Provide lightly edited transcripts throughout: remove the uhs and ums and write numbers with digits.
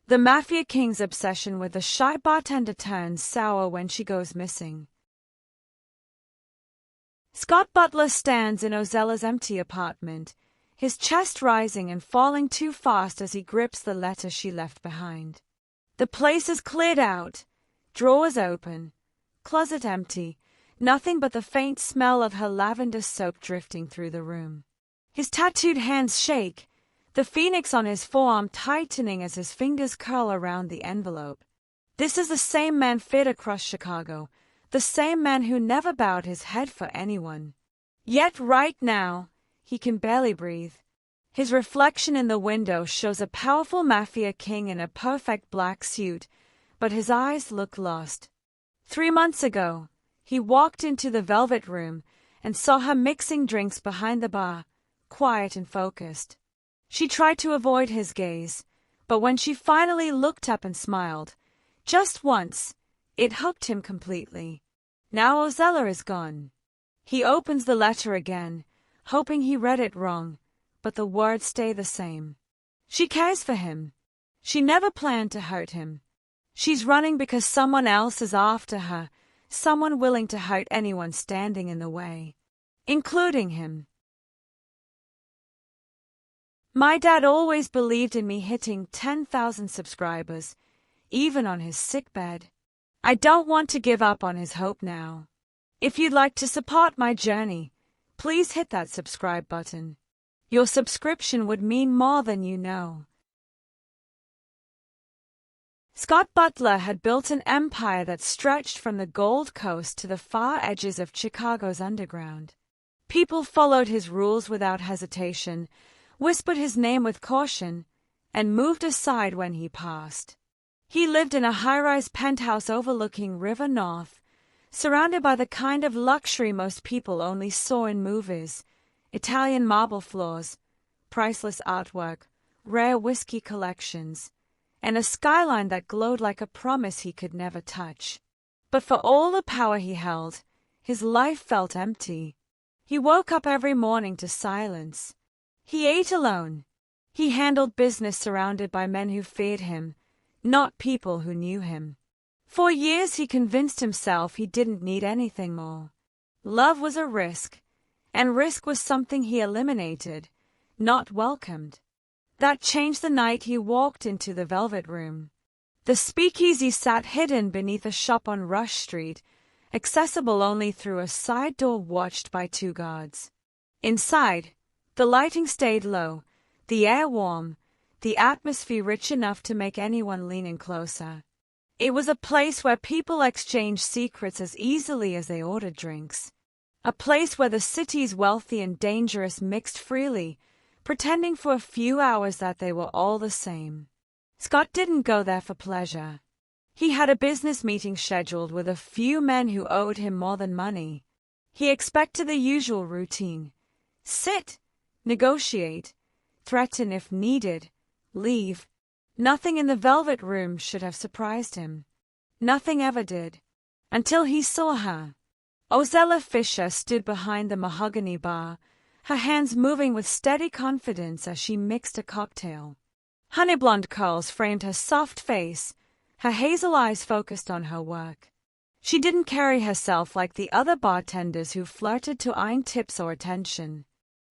The Mafia King's obsession with the shy bartender turns sour when she goes missing. Scott Butler stands in Ozella's empty apartment, his chest rising and falling too fast as he grips the letter she left behind. The place is cleared out, drawers open, closet empty, nothing but the faint smell of her lavender soap drifting through the room. His tattooed hands shake, the phoenix on his forearm tightening as his fingers curl around the envelope. This is the same man fed across Chicago, the same man who never bowed his head for anyone. Yet right now, he can barely breathe. His reflection in the window shows a powerful Mafia king in a perfect black suit, but his eyes look lost. 3 months ago, he walked into the velvet room and saw her mixing drinks behind the bar, quiet and focused. She tried to avoid his gaze, but when she finally looked up and smiled, just once, it hooked him completely. Now Ozella is gone. He opens the letter again, hoping he read it wrong, but the words stay the same. She cares for him. She never planned to hurt him. She's running because someone else is after her, someone willing to hurt anyone standing in the way, including him. My dad always believed in me hitting 10,000 subscribers, even on his sickbed. I don't want to give up on his hope now. If you'd like to support my journey, please hit that subscribe button. Your subscription would mean more than you know. Scott Butler had built an empire that stretched from the Gold Coast to the far edges of Chicago's underground. People followed his rules without hesitation, whispered his name with caution, and moved aside when he passed. He lived in a high-rise penthouse overlooking River North, surrounded by the kind of luxury most people only saw in movies: Italian marble floors, priceless artwork, rare whiskey collections, and a skyline that glowed like a promise he could never touch. But for all the power he held, his life felt empty. He woke up every morning to silence. He ate alone. He handled business surrounded by men who feared him, not people who knew him. For years he convinced himself he didn't need anything more. Love was a risk, and risk was something he eliminated, not welcomed. That changed the night he walked into the Velvet Room. The speakeasy sat hidden beneath a shop on Rush Street, accessible only through a side door watched by 2 guards. Inside, the lighting stayed low, the air warm, the atmosphere rich enough to make anyone lean in closer. It was a place where people exchanged secrets as easily as they ordered drinks. A place where the city's wealthy and dangerous mixed freely, pretending for a few hours that they were all the same. Scott didn't go there for pleasure. He had a business meeting scheduled with a few men who owed him more than money. He expected the usual routine: sit, negotiate, threaten if needed, leave. Nothing in the Velvet Room should have surprised him. Nothing ever did. Until he saw her. Ozella Fisher stood behind the mahogany bar, her hands moving with steady confidence as she mixed a cocktail. Honey blonde curls framed her soft face, her hazel eyes focused on her work. She didn't carry herself like the other bartenders who flirted to earn tips or attention.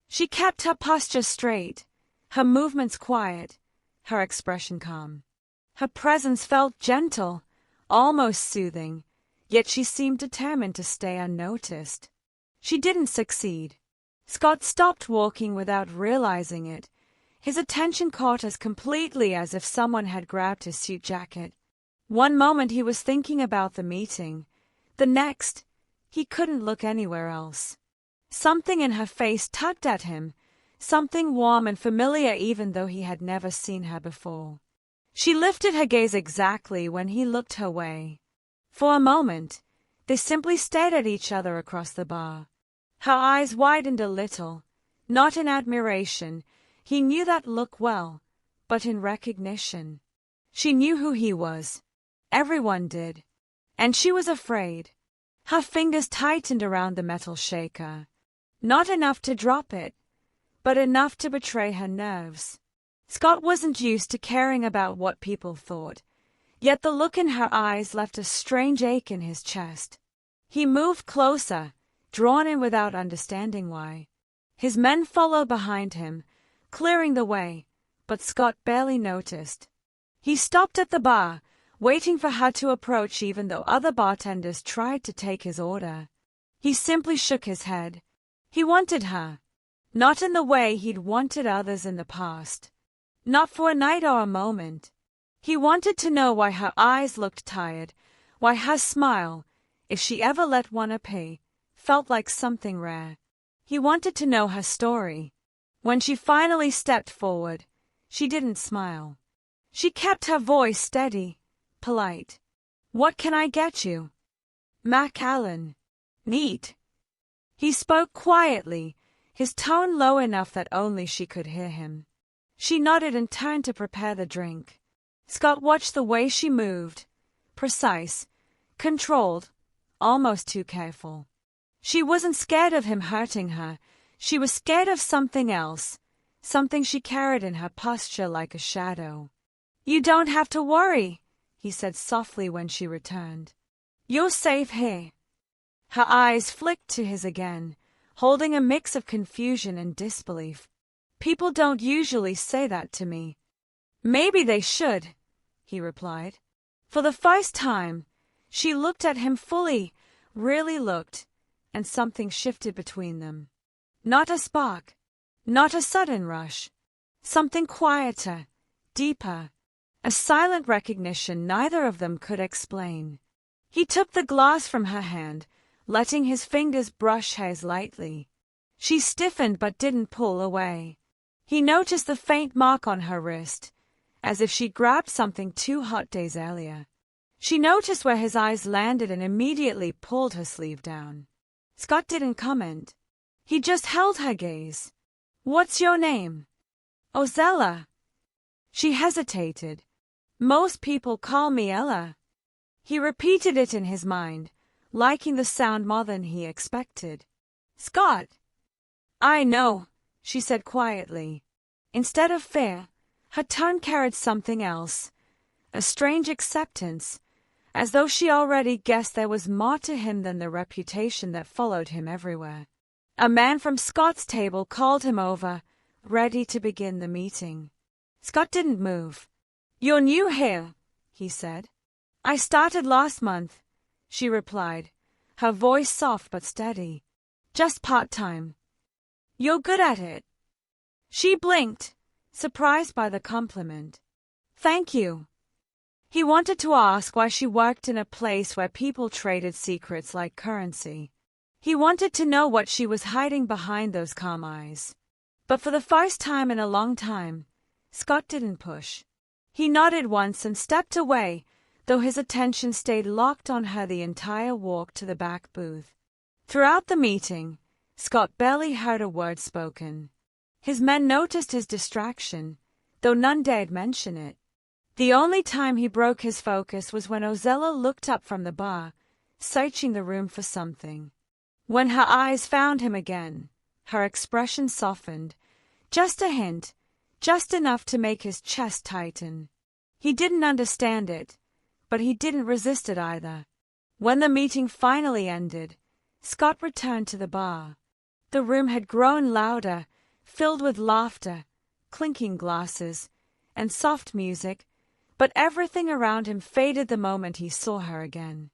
She kept her posture straight, her movements quiet, her expression calm. Her presence felt gentle, almost soothing, yet she seemed determined to stay unnoticed. She didn't succeed. Scott stopped walking without realizing it, his attention caught as completely as if someone had grabbed his suit jacket. One moment he was thinking about the meeting, the next, he couldn't look anywhere else. Something in her face tugged at him, something warm and familiar even though he had never seen her before. She lifted her gaze exactly when he looked her way. For a moment, they simply stared at each other across the bar. Her eyes widened a little, not in admiration, he knew that look well, but in recognition. She knew who he was. Everyone did. And she was afraid. Her fingers tightened around the metal shaker. Not enough to drop it, but enough to betray her nerves. Scott wasn't used to caring about what people thought, yet the look in her eyes left a strange ache in his chest. He moved closer, drawn in without understanding why. His men followed behind him, clearing the way, but Scott barely noticed. He stopped at the bar, waiting for her to approach even though other bartenders tried to take his order. He simply shook his head. He wanted her. Not in the way he'd wanted others in the past. Not for a night or a moment. He wanted to know why her eyes looked tired, why her smile, if she ever let one appear, felt like something rare. He wanted to know her story. When she finally stepped forward, she didn't smile. She kept her voice steady, polite. "What can I get you?" "Mac Allen." "Neat." He spoke quietly, his tone low enough that only she could hear him. She nodded and turned to prepare the drink. Scott watched the way she moved, precise, controlled, almost too careful. She wasn't scared of him hurting her. She was scared of something else, something she carried in her posture like a shadow. "You don't have to worry," he said softly when she returned. "You're safe here." Her eyes flicked to his again, holding a mix of confusion and disbelief. "People don't usually say that to me." "Maybe they should," he replied. For the first time, she looked at him fully, really looked, and something shifted between them. Not a spark, not a sudden rush. Something quieter, deeper, a silent recognition neither of them could explain. He took the glass from her hand, letting his fingers brush hers lightly. She stiffened but didn't pull away. He noticed the faint mark on her wrist, as if she grabbed something 2 hot days earlier. She noticed where his eyes landed and immediately pulled her sleeve down. Scott didn't comment. He just held her gaze. "What's your name?" "Ozella." She hesitated. "Most people call me Ella." He repeated it in his mind, liking the sound more than he expected. "Scott." "I know," she said quietly. Instead of fear, her tone carried something else, a strange acceptance, as though she already guessed there was more to him than the reputation that followed him everywhere. A man from Scott's table called him over, ready to begin the meeting. Scott didn't move. "You're new here," he said. "I started last month," she replied, her voice soft but steady. "Just part-time." "You're good at it." She blinked, surprised by the compliment. "Thank you." He wanted to ask why she worked in a place where people traded secrets like currency. He wanted to know what she was hiding behind those calm eyes. But for the first time in a long time, Scott didn't push. He nodded once and stepped away, though his attention stayed locked on her the entire walk to the back booth. Throughout the meeting, Scott barely heard a word spoken. His men noticed his distraction, though none dared mention it. The only time he broke his focus was when Ozella looked up from the bar, searching the room for something. When her eyes found him again, her expression softened, just a hint, just enough to make his chest tighten. He didn't understand it, but he didn't resist it either. When the meeting finally ended, Scott returned to the bar. The room had grown louder, filled with laughter, clinking glasses, and soft music, but everything around him faded the moment he saw her again.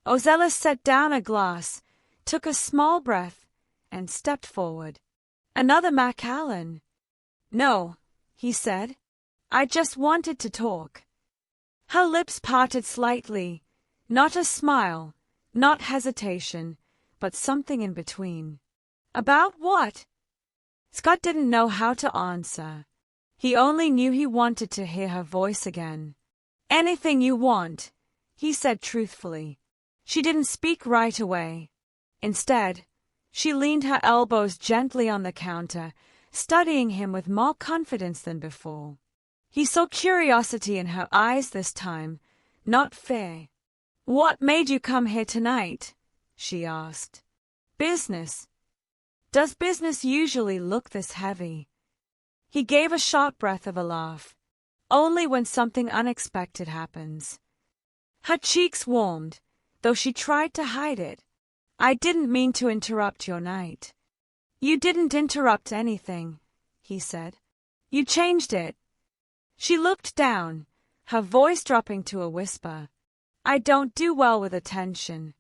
Ozella set down a glass, took a small breath, and stepped forward. "Another Mac Allen." "No," he said. "I just wanted to talk." Her lips parted slightly, not a smile, not hesitation, but something in between. "About what?" Scott didn't know how to answer. He only knew he wanted to hear her voice again. "Anything you want," he said truthfully. She didn't speak right away. Instead, she leaned her elbows gently on the counter, studying him with more confidence than before. He saw curiosity in her eyes this time, not fear. "What made you come here tonight?" she asked. "Business." "Does business usually look this heavy?" He gave a short breath of a laugh. Only when something unexpected happens. Her cheeks warmed, though she tried to hide it. I didn't mean to interrupt your night. You didn't interrupt anything, he said. You changed it. She looked down, her voice dropping to a whisper. I don't do well with attention.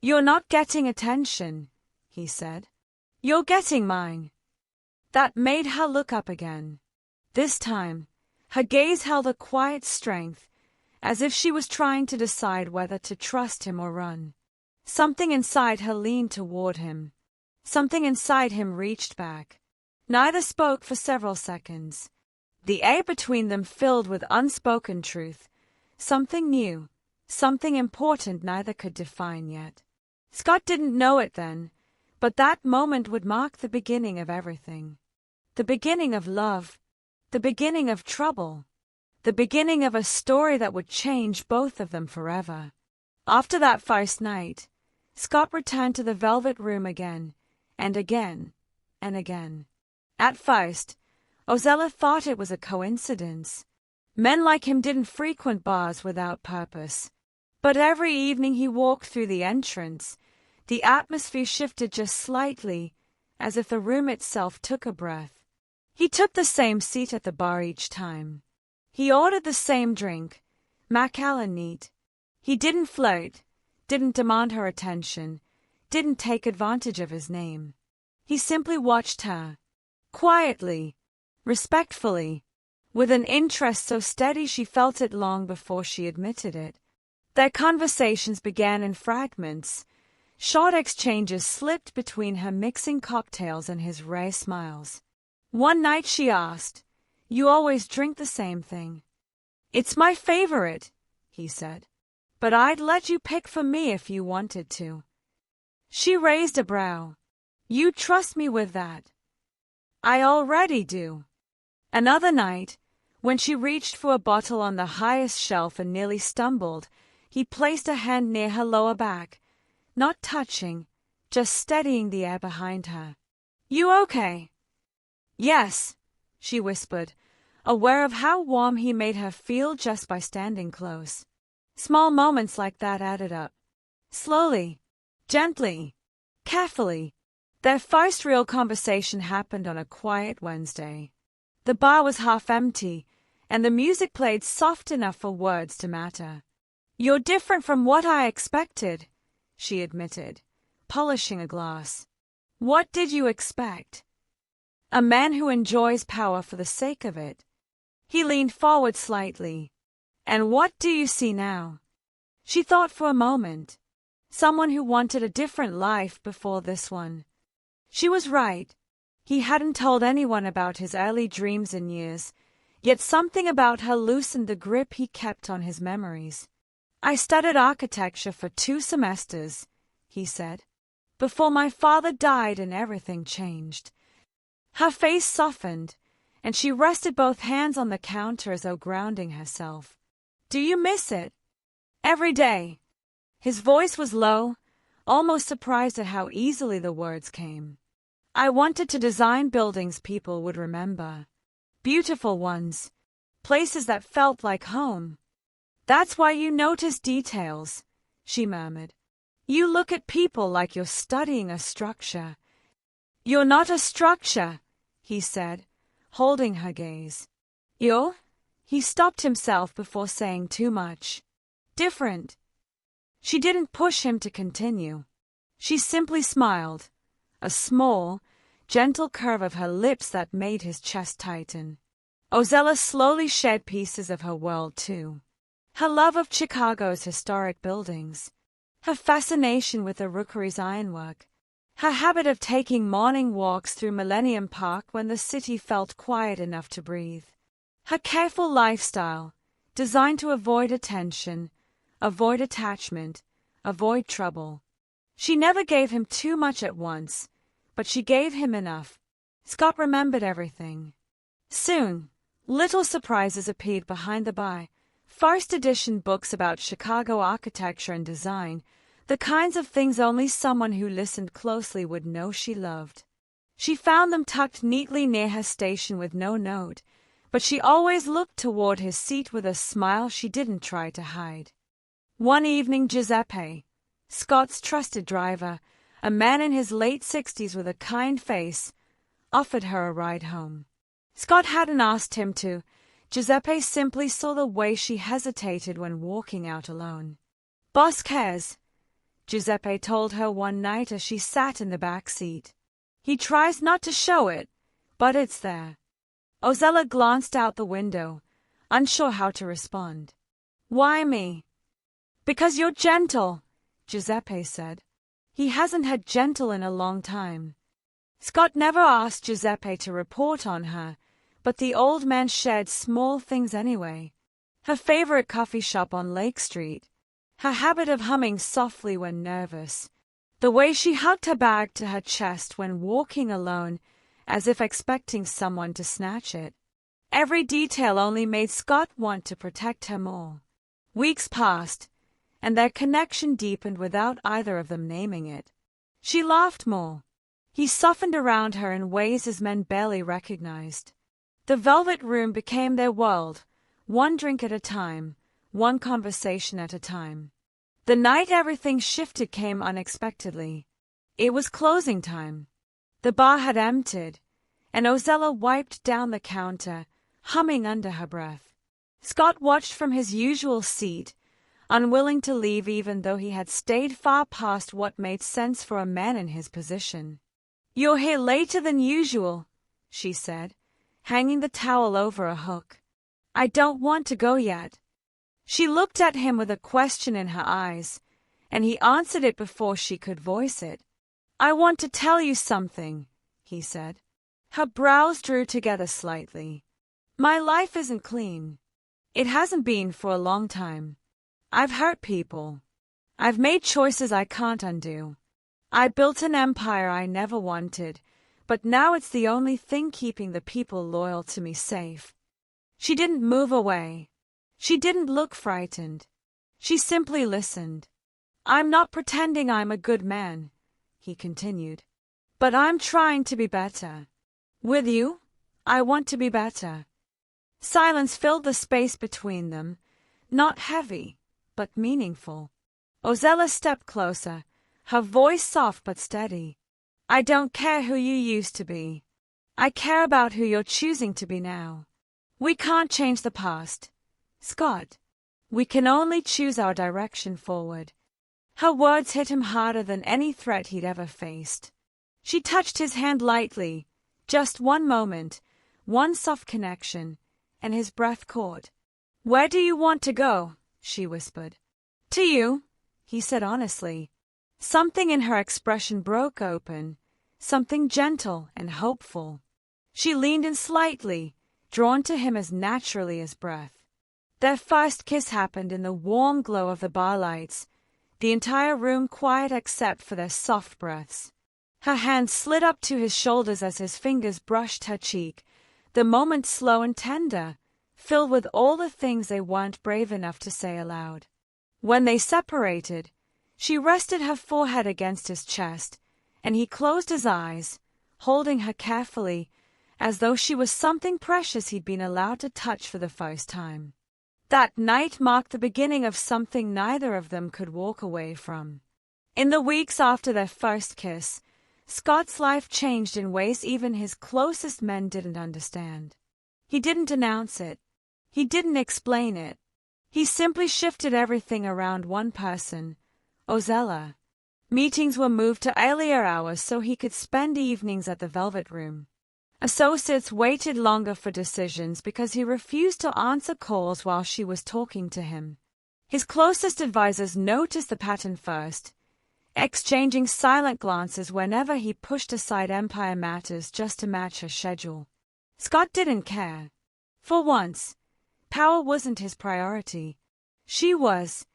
You're not getting attention, he said. You're getting mine. That made her look up again. This time, her gaze held a quiet strength, as if she was trying to decide whether to trust him or run. Something inside her leaned toward him. Something inside him reached back. Neither spoke for several seconds. The air between them filled with unspoken truth. Something new, something important neither could define yet. Scott didn't know it then, but that moment would mark the beginning of everything. The beginning of love. The beginning of trouble. The beginning of a story that would change both of them forever. After that first night, Scott returned to the velvet room again, and again, and again. At first, Ozella thought it was a coincidence. Men like him didn't frequent bars without purpose. But every evening he walked through the entrance, the atmosphere shifted just slightly, as if the room itself took a breath. He took the same seat at the bar each time. He ordered the same drink, Macallan neat. He didn't flirt, didn't demand her attention, didn't take advantage of his name. He simply watched her, quietly, respectfully, with an interest so steady she felt it long before she admitted it. Their conversations began in fragments. Short exchanges slipped between her mixing cocktails and his rare smiles. One night she asked, You always drink the same thing. It's my favorite, he said. But I'd let you pick for me if you wanted to. She raised a brow. You trust me with that. I already do. Another night, when she reached for a bottle on the highest shelf and nearly stumbled, he placed a hand near her lower back, not touching, just steadying the air behind her. You okay? Yes, she whispered, aware of how warm he made her feel just by standing close. Small moments like that added up. Slowly, gently, carefully. Their first real conversation happened on a quiet Wednesday. The bar was half empty, and the music played soft enough for words to matter. You're different from what I expected, she admitted, polishing a glass. What did you expect? A man who enjoys power for the sake of it. He leaned forward slightly. And what do you see now? She thought for a moment. Someone who wanted a different life before this one. She was right. He hadn't told anyone about his early dreams and years, yet something about her loosened the grip he kept on his memories. I studied architecture for 2 semesters, he said, before my father died and everything changed. Her face softened, and she rested both hands on the counter as though grounding herself. Do you miss it? Every day. His voice was low, almost surprised at how easily the words came. I wanted to design buildings people would remember. Beautiful ones. Places that felt like home. That's why you notice details, she murmured. You look at people like you're studying a structure. You're not a structure, he said, holding her gaze. You're? He stopped himself before saying too much. Different. She didn't push him to continue. She simply smiled, a small, gentle curve of her lips that made his chest tighten. Ozella slowly shed pieces of her world too. Her love of Chicago's historic buildings, her fascination with the Rookery's ironwork, her habit of taking morning walks through Millennium Park when the city felt quiet enough to breathe, her careful lifestyle, designed to avoid attention, avoid attachment, avoid trouble. She never gave him too much at once, but she gave him enough. Scott remembered everything. Soon, little surprises appeared behind the bar. First edition books about Chicago architecture and design, the kinds of things only someone who listened closely would know she loved. She found them tucked neatly near her station with no note, but she always looked toward his seat with a smile she didn't try to hide. One evening, Giuseppe, Scott's trusted driver, a man in his late 60s with a kind face, offered her a ride home. Scott hadn't asked him to. Giuseppe simply saw the way she hesitated when walking out alone. "Boss cares," Giuseppe told her one night as she sat in the back seat. "He tries not to show it, but it's there." Ozella glanced out the window, unsure how to respond. "Why me?" "Because you're gentle," Giuseppe said. He hasn't had gentle in a long time. Scott never asked Giuseppe to report on her, but the old man shared small things anyway. Her favorite coffee shop on Lake Street, her habit of humming softly when nervous, the way she hugged her bag to her chest when walking alone, as if expecting someone to snatch it. Every detail only made Scott want to protect her more. Weeks passed, and their connection deepened without either of them naming it. She laughed more. He softened around her in ways his men barely recognized. The velvet room became their world, one drink at a time, one conversation at a time. The night everything shifted came unexpectedly. It was closing time. The bar had emptied, and Ozella wiped down the counter, humming under her breath. Scott watched from his usual seat, unwilling to leave even though he had stayed far past what made sense for a man in his position. "You're here later than usual," she said, hanging the towel over a hook. "I don't want to go yet." She looked at him with a question in her eyes, and he answered it before she could voice it. "I want to tell you something," he said. Her brows drew together slightly. "My life isn't clean. It hasn't been for a long time. I've hurt people. I've made choices I can't undo. I built an empire I never wanted, but now it's the only thing keeping the people loyal to me safe." She didn't move away. She didn't look frightened. She simply listened. "I'm not pretending I'm a good man," he continued, "but I'm trying to be better. With you, I want to be better." Silence filled the space between them, not heavy, but meaningful. Ozella stepped closer, her voice soft but steady. "I don't care who you used to be. I care about who you're choosing to be now. We can't change the past, Scott. We can only choose our direction forward." Her words hit him harder than any threat he'd ever faced. She touched his hand lightly, just one moment, one soft connection, and his breath caught. "Where do you want to go?" she whispered. "To you," he said honestly. Something in her expression broke open, something gentle and hopeful. She leaned in slightly, drawn to him as naturally as breath. Their first kiss happened in the warm glow of the bar lights, the entire room quiet except for their soft breaths. Her hand slid up to his shoulders as his fingers brushed her cheek, the moment slow and tender, filled with all the things they weren't brave enough to say aloud. When they separated, she rested her forehead against his chest, and he closed his eyes, holding her carefully, as though she was something precious he'd been allowed to touch for the first time. That night marked the beginning of something neither of them could walk away from. In the weeks after their first kiss, Scott's life changed in ways even his closest men didn't understand. He didn't announce it. He didn't explain it. He simply shifted everything around one person, Ozella. Meetings were moved to earlier hours so he could spend evenings at the Velvet Room. Associates waited longer for decisions because he refused to answer calls while she was talking to him. His closest advisors noticed the pattern first, exchanging silent glances whenever he pushed aside empire matters just to match her schedule. Scott didn't care. For once, power wasn't his priority. She was.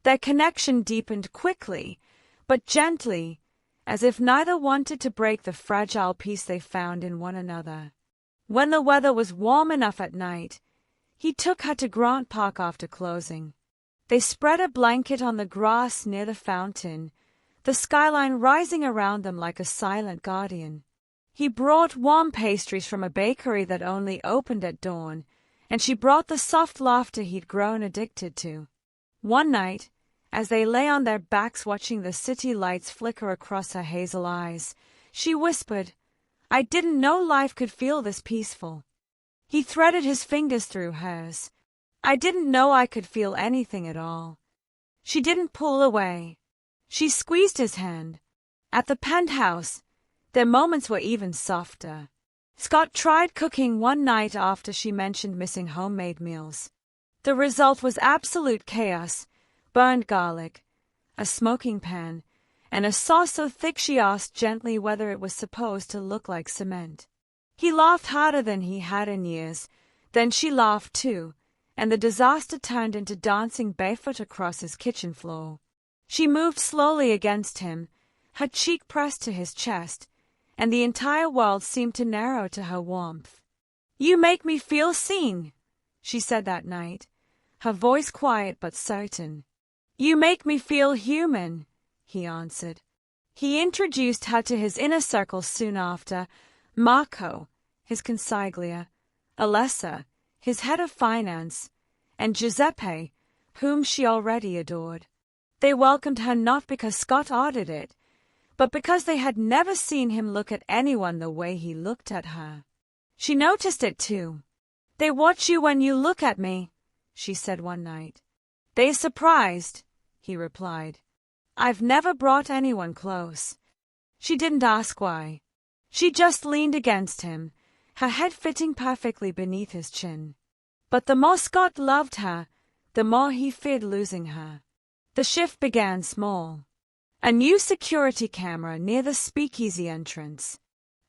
Their connection deepened quickly, but gently, as if neither wanted to break the fragile peace they found in one another. When the weather was warm enough at night, he took her to Grant Park after closing. They spread a blanket on the grass near the fountain, the skyline rising around them like a silent guardian. He brought warm pastries from a bakery that only opened at dawn, and she brought the soft laughter he'd grown addicted to. One night, as they lay on their backs watching the city lights flicker across her hazel eyes, she whispered, "I didn't know life could feel this peaceful." He threaded his fingers through hers. "I didn't know I could feel anything at all." She didn't pull away. She squeezed his hand. At the penthouse, their moments were even softer. Scott tried cooking one night after she mentioned missing homemade meals. The result was absolute chaos: burned garlic, a smoking pan, and a sauce so thick she asked gently whether it was supposed to look like cement. He laughed harder than he had in years. Then she laughed too, and the disaster turned into dancing barefoot across his kitchen floor. She moved slowly against him, her cheek pressed to his chest, and the entire world seemed to narrow to her warmth. "You make me feel seen," she said that night, her voice quiet but certain. "You make me feel human," he answered. He introduced her to his inner circle soon after: Marco, his consigliere, Alessa, his head of finance, and Giuseppe, whom she already adored. They welcomed her not because Scott ordered it, but because they had never seen him look at anyone the way he looked at her. She noticed it too. "They watch you when you look at me," she said one night. "They surprised," he replied. "I've never brought anyone close." She didn't ask why. She just leaned against him, her head fitting perfectly beneath his chin. But the more Scott loved her, the more he feared losing her. The shift began small. A new security camera near the speakeasy entrance.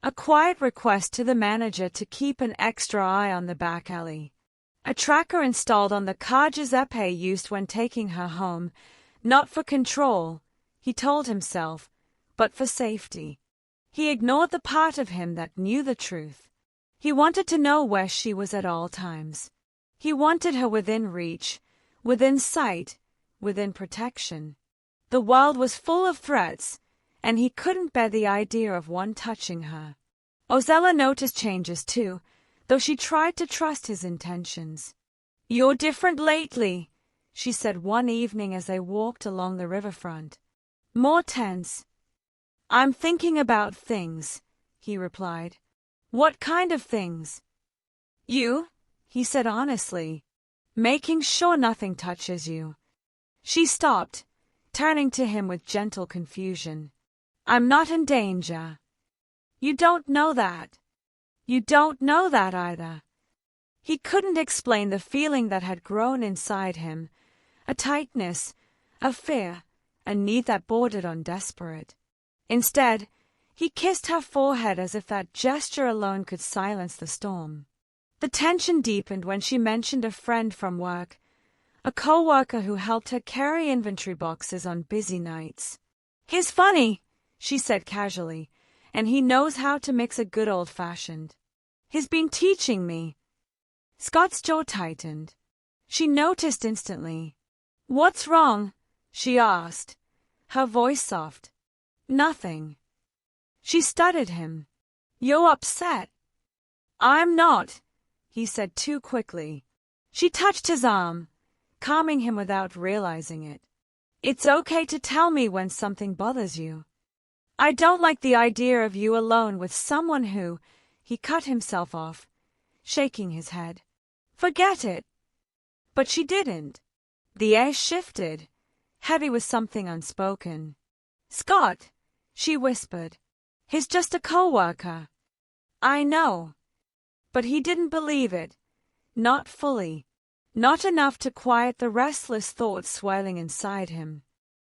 A quiet request to the manager to keep an extra eye on the back alley. A tracker installed on the car Giuseppe used when taking her home, not for control, he told himself, but for safety. He ignored the part of him that knew the truth. He wanted to know where she was at all times. He wanted her within reach, within sight, within protection. The world was full of threats, and he couldn't bear the idea of one touching her. Ozella noticed changes too, though she tried to trust his intentions. "You're different lately," she said one evening as they walked along the riverfront. "More tense." "I'm thinking about things," he replied. "What kind of things?" "You," he said honestly. "Making sure nothing touches you." She stopped, turning to him with gentle confusion. "I'm not in danger." "You don't know that." "You don't know that either." He couldn't explain the feeling that had grown inside him, a tightness, a fear, a need that bordered on desperate. Instead, he kissed her forehead as if that gesture alone could silence the storm. The tension deepened when she mentioned a friend from work, a co-worker who helped her carry inventory boxes on busy nights. "He's funny," she said casually, "and he knows how to mix a good old-fashioned. He's been teaching me." Scott's jaw tightened. She noticed instantly. "What's wrong?" she asked, her voice soft. "Nothing." She stuttered him. "You're upset." "I'm not," he said too quickly. She touched his arm, calming him without realizing it. "It's okay to tell me when something bothers you. I don't like the idea of you alone with someone who—" He cut himself off, shaking his head. "Forget it." But she didn't. The air shifted, heavy with something unspoken. "Scott," she whispered. "He's just a co-worker." "I know." But he didn't believe it. Not fully. Not enough to quiet the restless thoughts swirling inside him.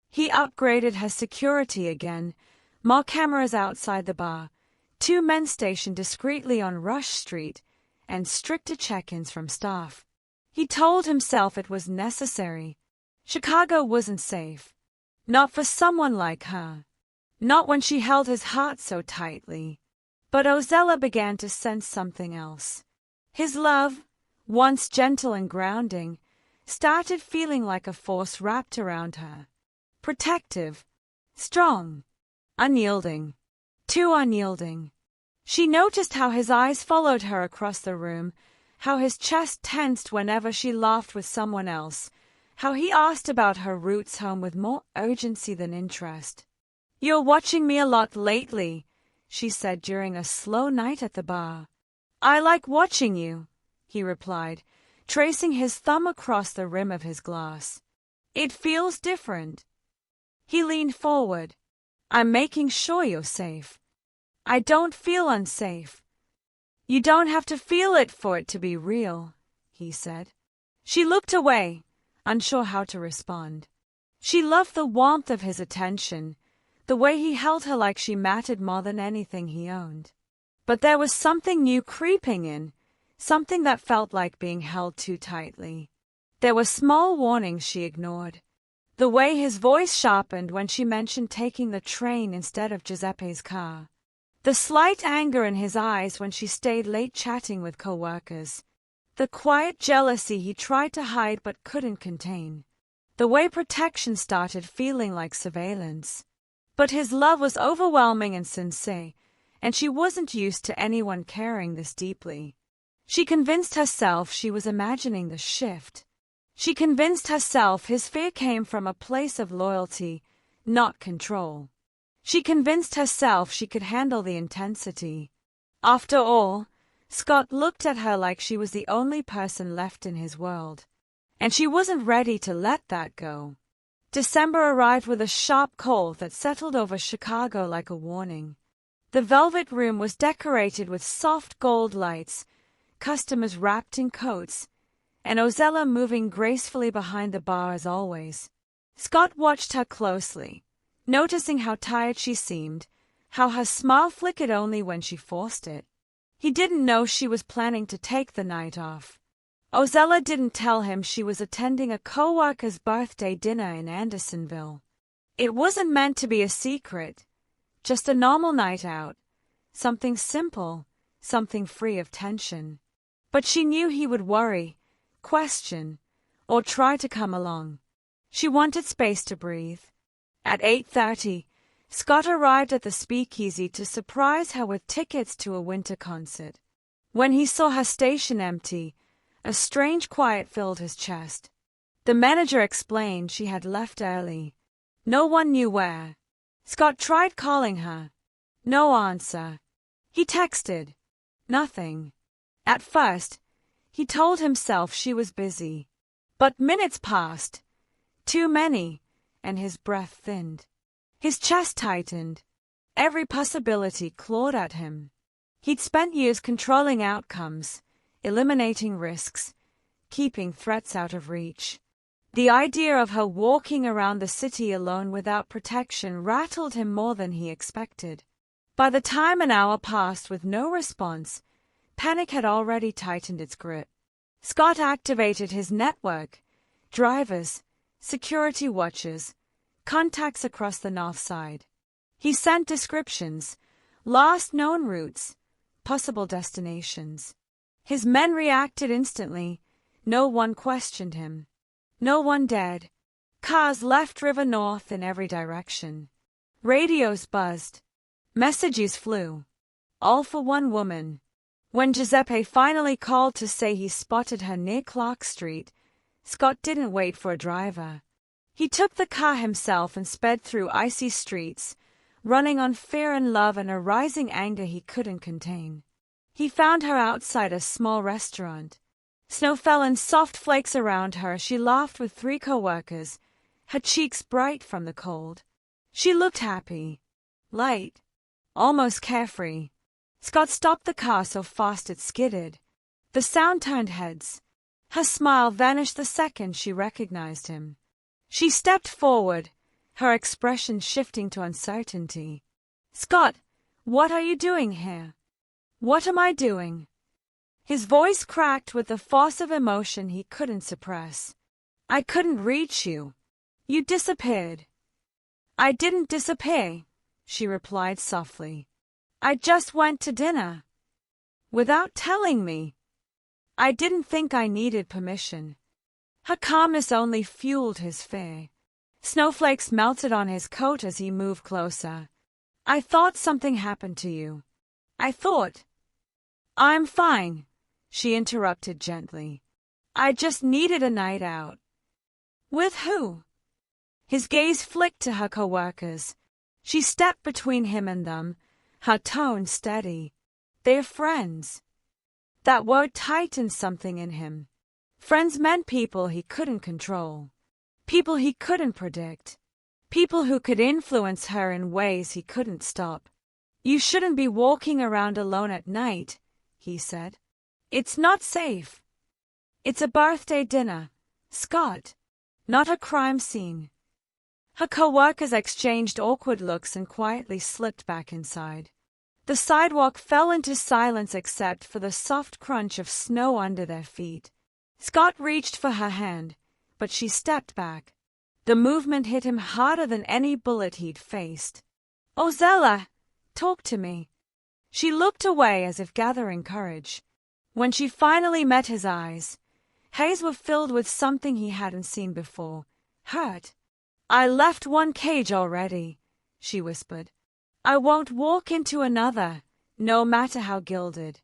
He upgraded her security again, more cameras outside the bar, 2 men stationed discreetly on Rush Street, and stricter check-ins from staff. He told himself it was necessary. Chicago wasn't safe. Not for someone like her. Not when she held his heart so tightly. But Ozella began to sense something else. His love, once gentle and grounding, started feeling like a force wrapped around her. Protective, strong, unyielding, too unyielding. She noticed how his eyes followed her across the room, how his chest tensed whenever she laughed with someone else, how he asked about her roots home with more urgency than interest. "You're watching me a lot lately," she said during a slow night at the bar. "I like watching you," he replied, tracing his thumb across the rim of his glass. "It feels different." He leaned forward. "I'm making sure you're safe." "I don't feel unsafe." "You don't have to feel it for it to be real," he said. She looked away, unsure how to respond. She loved the warmth of his attention, the way he held her like she mattered more than anything he owned. But there was something new creeping in, something that felt like being held too tightly. There were small warnings she ignored. The way his voice sharpened when she mentioned taking the train instead of Giuseppe's car. The slight anger in his eyes when she stayed late chatting with co-workers. The quiet jealousy he tried to hide but couldn't contain. The way protection started feeling like surveillance. But his love was overwhelming and sincere, and she wasn't used to anyone caring this deeply. She convinced herself she was imagining the shift. She convinced herself his fear came from a place of loyalty, not control. She convinced herself she could handle the intensity. After all, Scott looked at her like she was the only person left in his world. And she wasn't ready to let that go. December arrived with a sharp cold that settled over Chicago like a warning. The Velvet Room was decorated with soft gold lights, customers wrapped in coats, and Ozella moving gracefully behind the bar as always. Scott watched her closely, noticing how tired she seemed, how her smile flickered only when she forced it. He didn't know she was planning to take the night off. Ozella didn't tell him she was attending a co-worker's birthday dinner in Andersonville. It wasn't meant to be a secret, just a normal night out, something simple, something free of tension. But she knew he would worry, question, or try to come along. She wanted space to breathe. At 8:30, Scott arrived at the speakeasy to surprise her with tickets to a winter concert. When he saw her station empty, a strange quiet filled his chest. The manager explained she had left early. No one knew where. Scott tried calling her. No answer. He texted. Nothing. At first, he told himself she was busy. But minutes passed. Too many, and his breath thinned. His chest tightened. Every possibility clawed at him. He'd spent years controlling outcomes, eliminating risks, keeping threats out of reach. The idea of her walking around the city alone without protection rattled him more than he expected. By the time an hour passed with no response, panic had already tightened its grip. Scott activated his network, drivers, security watchers, contacts across the North Side. He sent descriptions, last known routes, possible destinations. His men reacted instantly. No one questioned him. No one dared. Cars left River North in every direction. Radios buzzed. Messages flew. All for one woman. When Giuseppe finally called to say he spotted her near Clark Street, Scott didn't wait for a driver. He took the car himself and sped through icy streets, running on fear and love and a rising anger he couldn't contain. He found her outside a small restaurant. Snow fell in soft flakes around her as she laughed with 3 co-workers, her cheeks bright from the cold. She looked happy, light, almost carefree. Scott stopped the car so fast it skidded. The sound turned heads. Her smile vanished the second she recognized him. She stepped forward, her expression shifting to uncertainty. "Scott, what are you doing here?" "What am I doing?" His voice cracked with the force of emotion he couldn't suppress. "I couldn't reach you. You disappeared." "I didn't disappear," she replied softly. "I just went to dinner." "Without telling me." "I didn't think I needed permission." Her calmness only fueled his fear. Snowflakes melted on his coat as he moved closer. "I thought something happened to you." I thought. I'm fine, she interrupted gently. I just needed a night out. With who? His gaze flicked to her coworkers. She stepped between him and them, her tone steady. They're friends. That word tightened something in him. Friends meant people he couldn't control. People he couldn't predict. People who could influence her in ways he couldn't stop. You shouldn't be walking around alone at night, he said. It's not safe. It's a birthday dinner, Scott, not a crime scene. Her coworkers exchanged awkward looks and quietly slipped back inside. The sidewalk fell into silence except for the soft crunch of snow under their feet. Scott reached for her hand, but she stepped back. The movement hit him harder than any bullet he'd faced. Ozella, talk to me. She looked away as if gathering courage. When she finally met his eyes, his were filled with something he hadn't seen before. Hurt. I left one cage already, she whispered. I won't walk into another, no matter how gilded.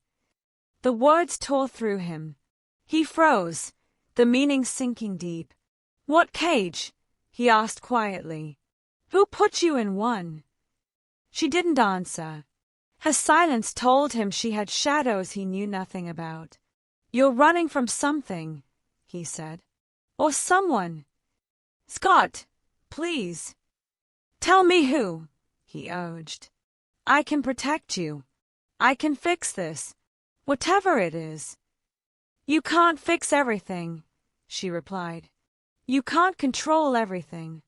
The words tore through him. He froze, the meaning sinking deep. What cage? He asked quietly. Who put you in one? She didn't answer. Her silence told him she had shadows he knew nothing about. You're running from something, he said. Or someone. Scott, please. Tell me who, he urged. I can protect you. I can fix this. Whatever it is. You can't fix everything, she replied. You can't control everything.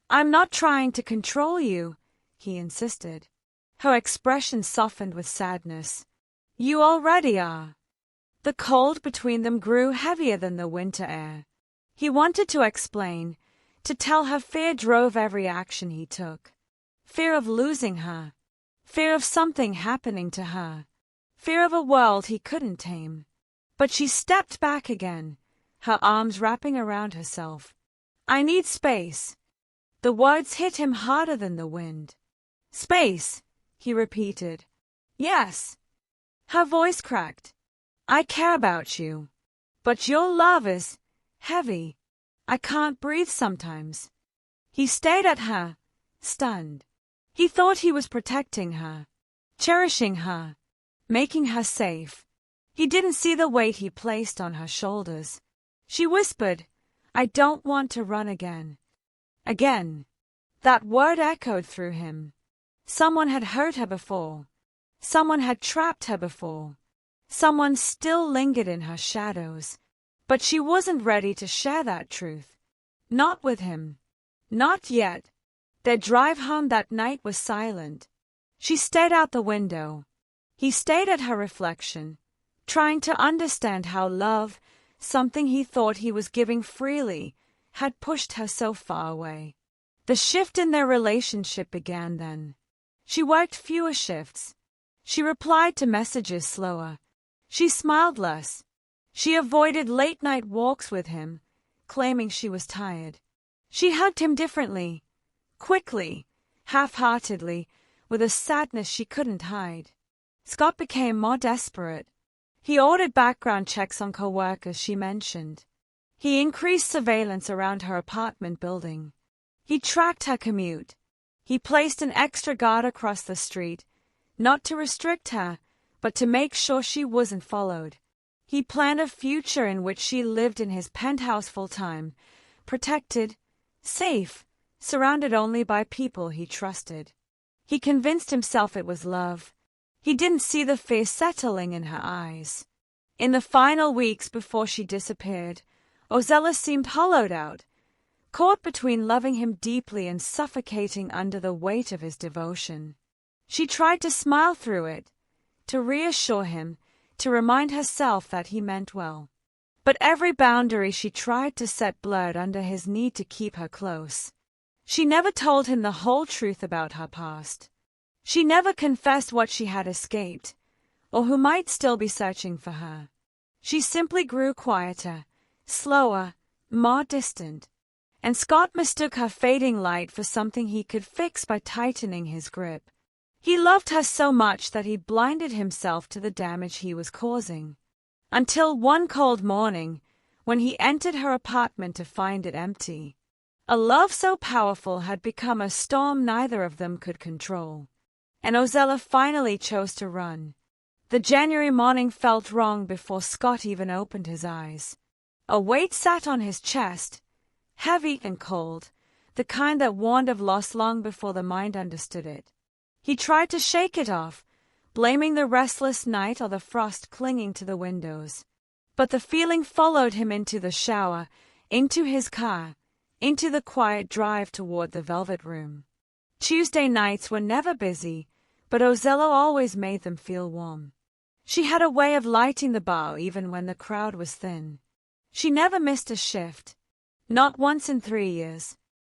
I'm not trying to control you, he insisted. Her expression softened with sadness. You already are. The cold between them grew heavier than the winter air. He wanted to explain, to tell her fear drove every action he took. Fear of losing her. Fear of something happening to her. Fear of a world he couldn't tame. But she stepped back again, her arms wrapping around herself. I need space. The words hit him harder than the wind. Space, he repeated. Yes. Her voice cracked. I care about you. But your love is heavy. I can't breathe sometimes. He stayed at her, stunned. He thought he was protecting her, cherishing her, making her safe. He didn't see the weight he placed on her shoulders. She whispered, I don't want to run again. Again. That word echoed through him. Someone had hurt her before. Someone had trapped her before. Someone still lingered in her shadows. But she wasn't ready to share that truth. Not with him. Not yet. Their drive home that night was silent. She stared out the window. He stayed at her reflection, trying to understand how love, something he thought he was giving freely, had pushed her so far away. The shift in their relationship began then. She worked fewer shifts. She replied to messages slower. She smiled less. She avoided late-night walks with him, claiming she was tired. She hugged him differently, quickly, half-heartedly, with a sadness she couldn't hide. Scott became more desperate. He ordered background checks on co-workers she mentioned. He increased surveillance around her apartment building. He tracked her commute. He placed an extra guard across the street, not to restrict her, but to make sure she wasn't followed. He planned a future in which she lived in his penthouse full-time, protected, safe, surrounded only by people he trusted. He convinced himself it was love. He didn't see the fear settling in her eyes. In the final weeks before she disappeared, Ozella seemed hollowed out, caught between loving him deeply and suffocating under the weight of his devotion. She tried to smile through it, to reassure him, to remind herself that he meant well. But every boundary she tried to set blurred under his need to keep her close. She never told him the whole truth about her past. She never confessed what she had escaped, or who might still be searching for her. She simply grew quieter, slower, more distant. And Scott mistook her fading light for something he could fix by tightening his grip. He loved her so much that he blinded himself to the damage he was causing. Until one cold morning, when he entered her apartment to find it empty. A love so powerful had become a storm neither of them could control. And Ozella finally chose to run. The January morning felt wrong before Scott even opened his eyes. A weight sat on his chest, heavy and cold, the kind that warned of loss long before the mind understood it. He tried to shake it off, blaming the restless night or the frost clinging to the windows. But the feeling followed him into the shower, into his car, into the quiet drive toward the Velvet Room. Tuesday nights were never busy, but Ozella always made them feel warm. She had a way of lighting the bar even when the crowd was thin. She never missed a shift. Not once in 3 years.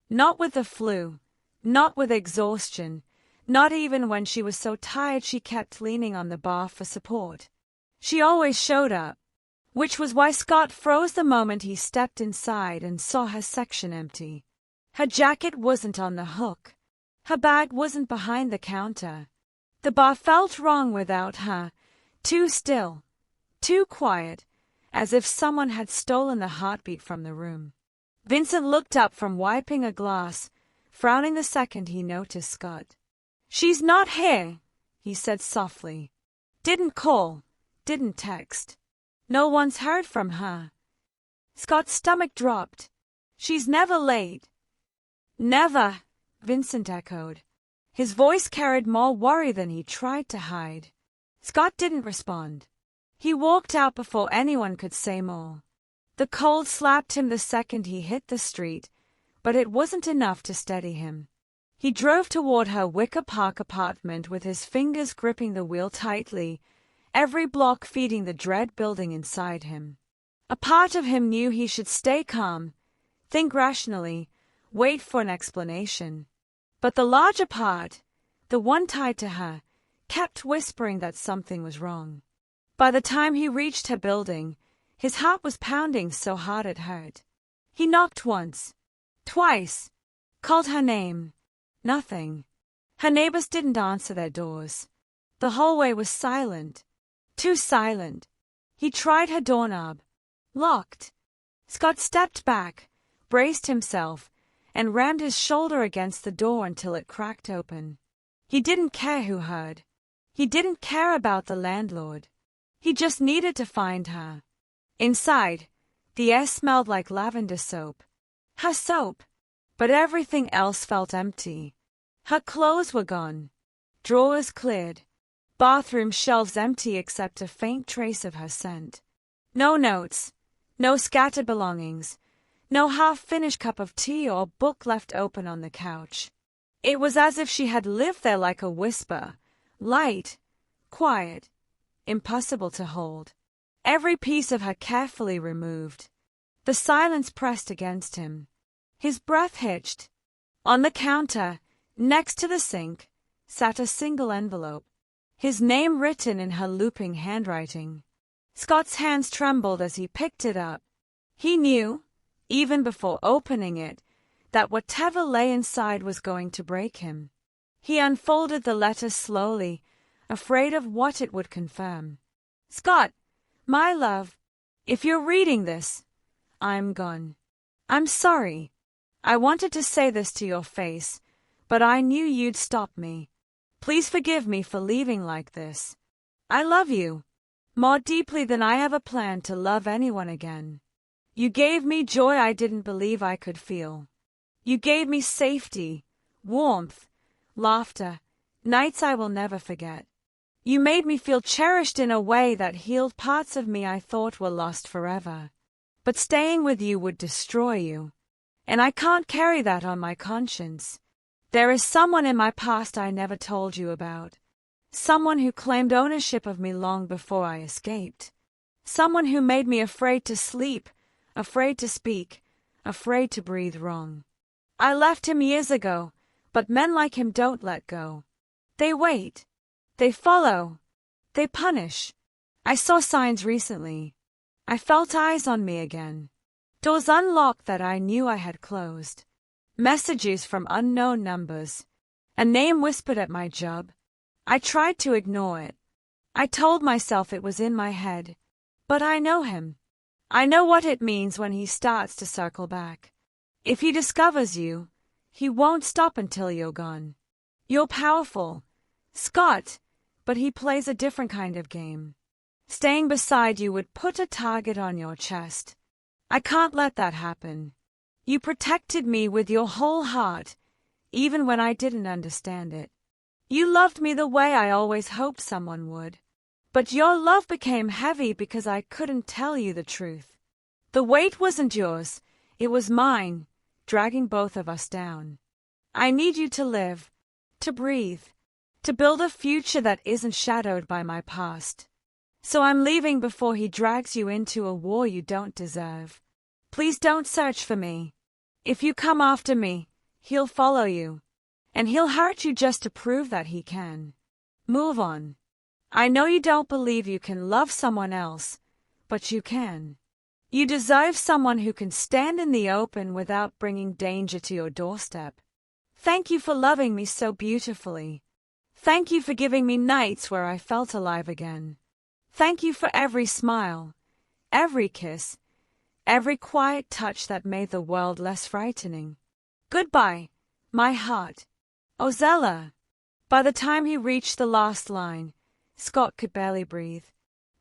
Not with the flu. Not with exhaustion. Not even when she was so tired she kept leaning on the bar for support. She always showed up. Which was why Scott froze the moment he stepped inside and saw her section empty. Her jacket wasn't on the hook. Her bag wasn't behind the counter. The bar felt wrong without her, too still, too quiet, as if someone had stolen the heartbeat from the room. Vincent looked up from wiping a glass, frowning the second he noticed Scott. "She's not here," he said softly. "Didn't call, didn't text. No one's heard from her." Scott's stomach dropped. "She's never late." "Never," Vincent echoed. His voice carried more worry than he tried to hide. Scott didn't respond. He walked out before anyone could say more. The cold slapped him the second he hit the street, but it wasn't enough to steady him. He drove toward her Wicker Park apartment with his fingers gripping the wheel tightly, every block feeding the dread building inside him. A part of him knew he should stay calm, think rationally, wait for an explanation. But the larger part, the one tied to her, kept whispering that something was wrong. By the time he reached her building, his heart was pounding so hard it hurt. He knocked once, twice, called her name. Nothing. Her neighbors didn't answer their doors. The hallway was silent. Too silent. He tried her doorknob. Locked. Scott stepped back, braced himself, and rammed his shoulder against the door until it cracked open. He didn't care who heard. He didn't care about the landlord. He just needed to find her. Inside, the air smelled like lavender soap. Her soap. But everything else felt empty. Her clothes were gone. Drawers cleared. Bathroom shelves empty except a faint trace of her scent. No notes. No scattered belongings. No half-finished cup of tea or book left open on the couch. It was as if she had lived there like a whisper. Light. Quiet. Impossible to hold. Every piece of her carefully removed. The silence pressed against him. His breath hitched. On the counter, next to the sink, sat a single envelope. His name written in her looping handwriting. Scott's hands trembled as he picked it up. He knew, even before opening it, that whatever lay inside was going to break him. He unfolded the letter slowly, afraid of what it would confirm. "Scott, my love, if you're reading this, I'm gone. I'm sorry. I wanted to say this to your face, but I knew you'd stop me. Please forgive me for leaving like this. I love you, more deeply than I ever planned to love anyone again. You gave me joy I didn't believe I could feel. You gave me safety, warmth, laughter, nights I will never forget. You made me feel cherished in a way that healed parts of me I thought were lost forever. But staying with you would destroy you. And I can't carry that on my conscience. There is someone in my past I never told you about. Someone who claimed ownership of me long before I escaped. Someone who made me afraid to sleep, afraid to speak, afraid to breathe wrong. I left him years ago, but men like him don't let go. They wait. They follow. They punish. I saw signs recently. I felt eyes on me again. Doors unlocked that I knew I had closed. Messages from unknown numbers. A name whispered at my job. I tried to ignore it. I told myself it was in my head. But I know him. I know what it means when he starts to circle back. If he discovers you, he won't stop until you're gone. You're powerful, Scott, but he plays a different kind of game. Staying beside you would put a target on your chest. I can't let that happen. You protected me with your whole heart, even when I didn't understand it. You loved me the way I always hoped someone would. But your love became heavy because I couldn't tell you the truth. The weight wasn't yours, it was mine, dragging both of us down. I need you to live, to breathe, to build a future that isn't shadowed by my past. So I'm leaving before he drags you into a war you don't deserve. Please don't search for me. If you come after me, he'll follow you. And he'll hurt you just to prove that he can. Move on. I know you don't believe you can love someone else, but you can. You deserve someone who can stand in the open without bringing danger to your doorstep. Thank you for loving me so beautifully. Thank you for giving me nights where I felt alive again. Thank you for every smile, every kiss, every quiet touch that made the world less frightening. Goodbye, my heart. Ozella. By the time he reached the last line, Scott could barely breathe.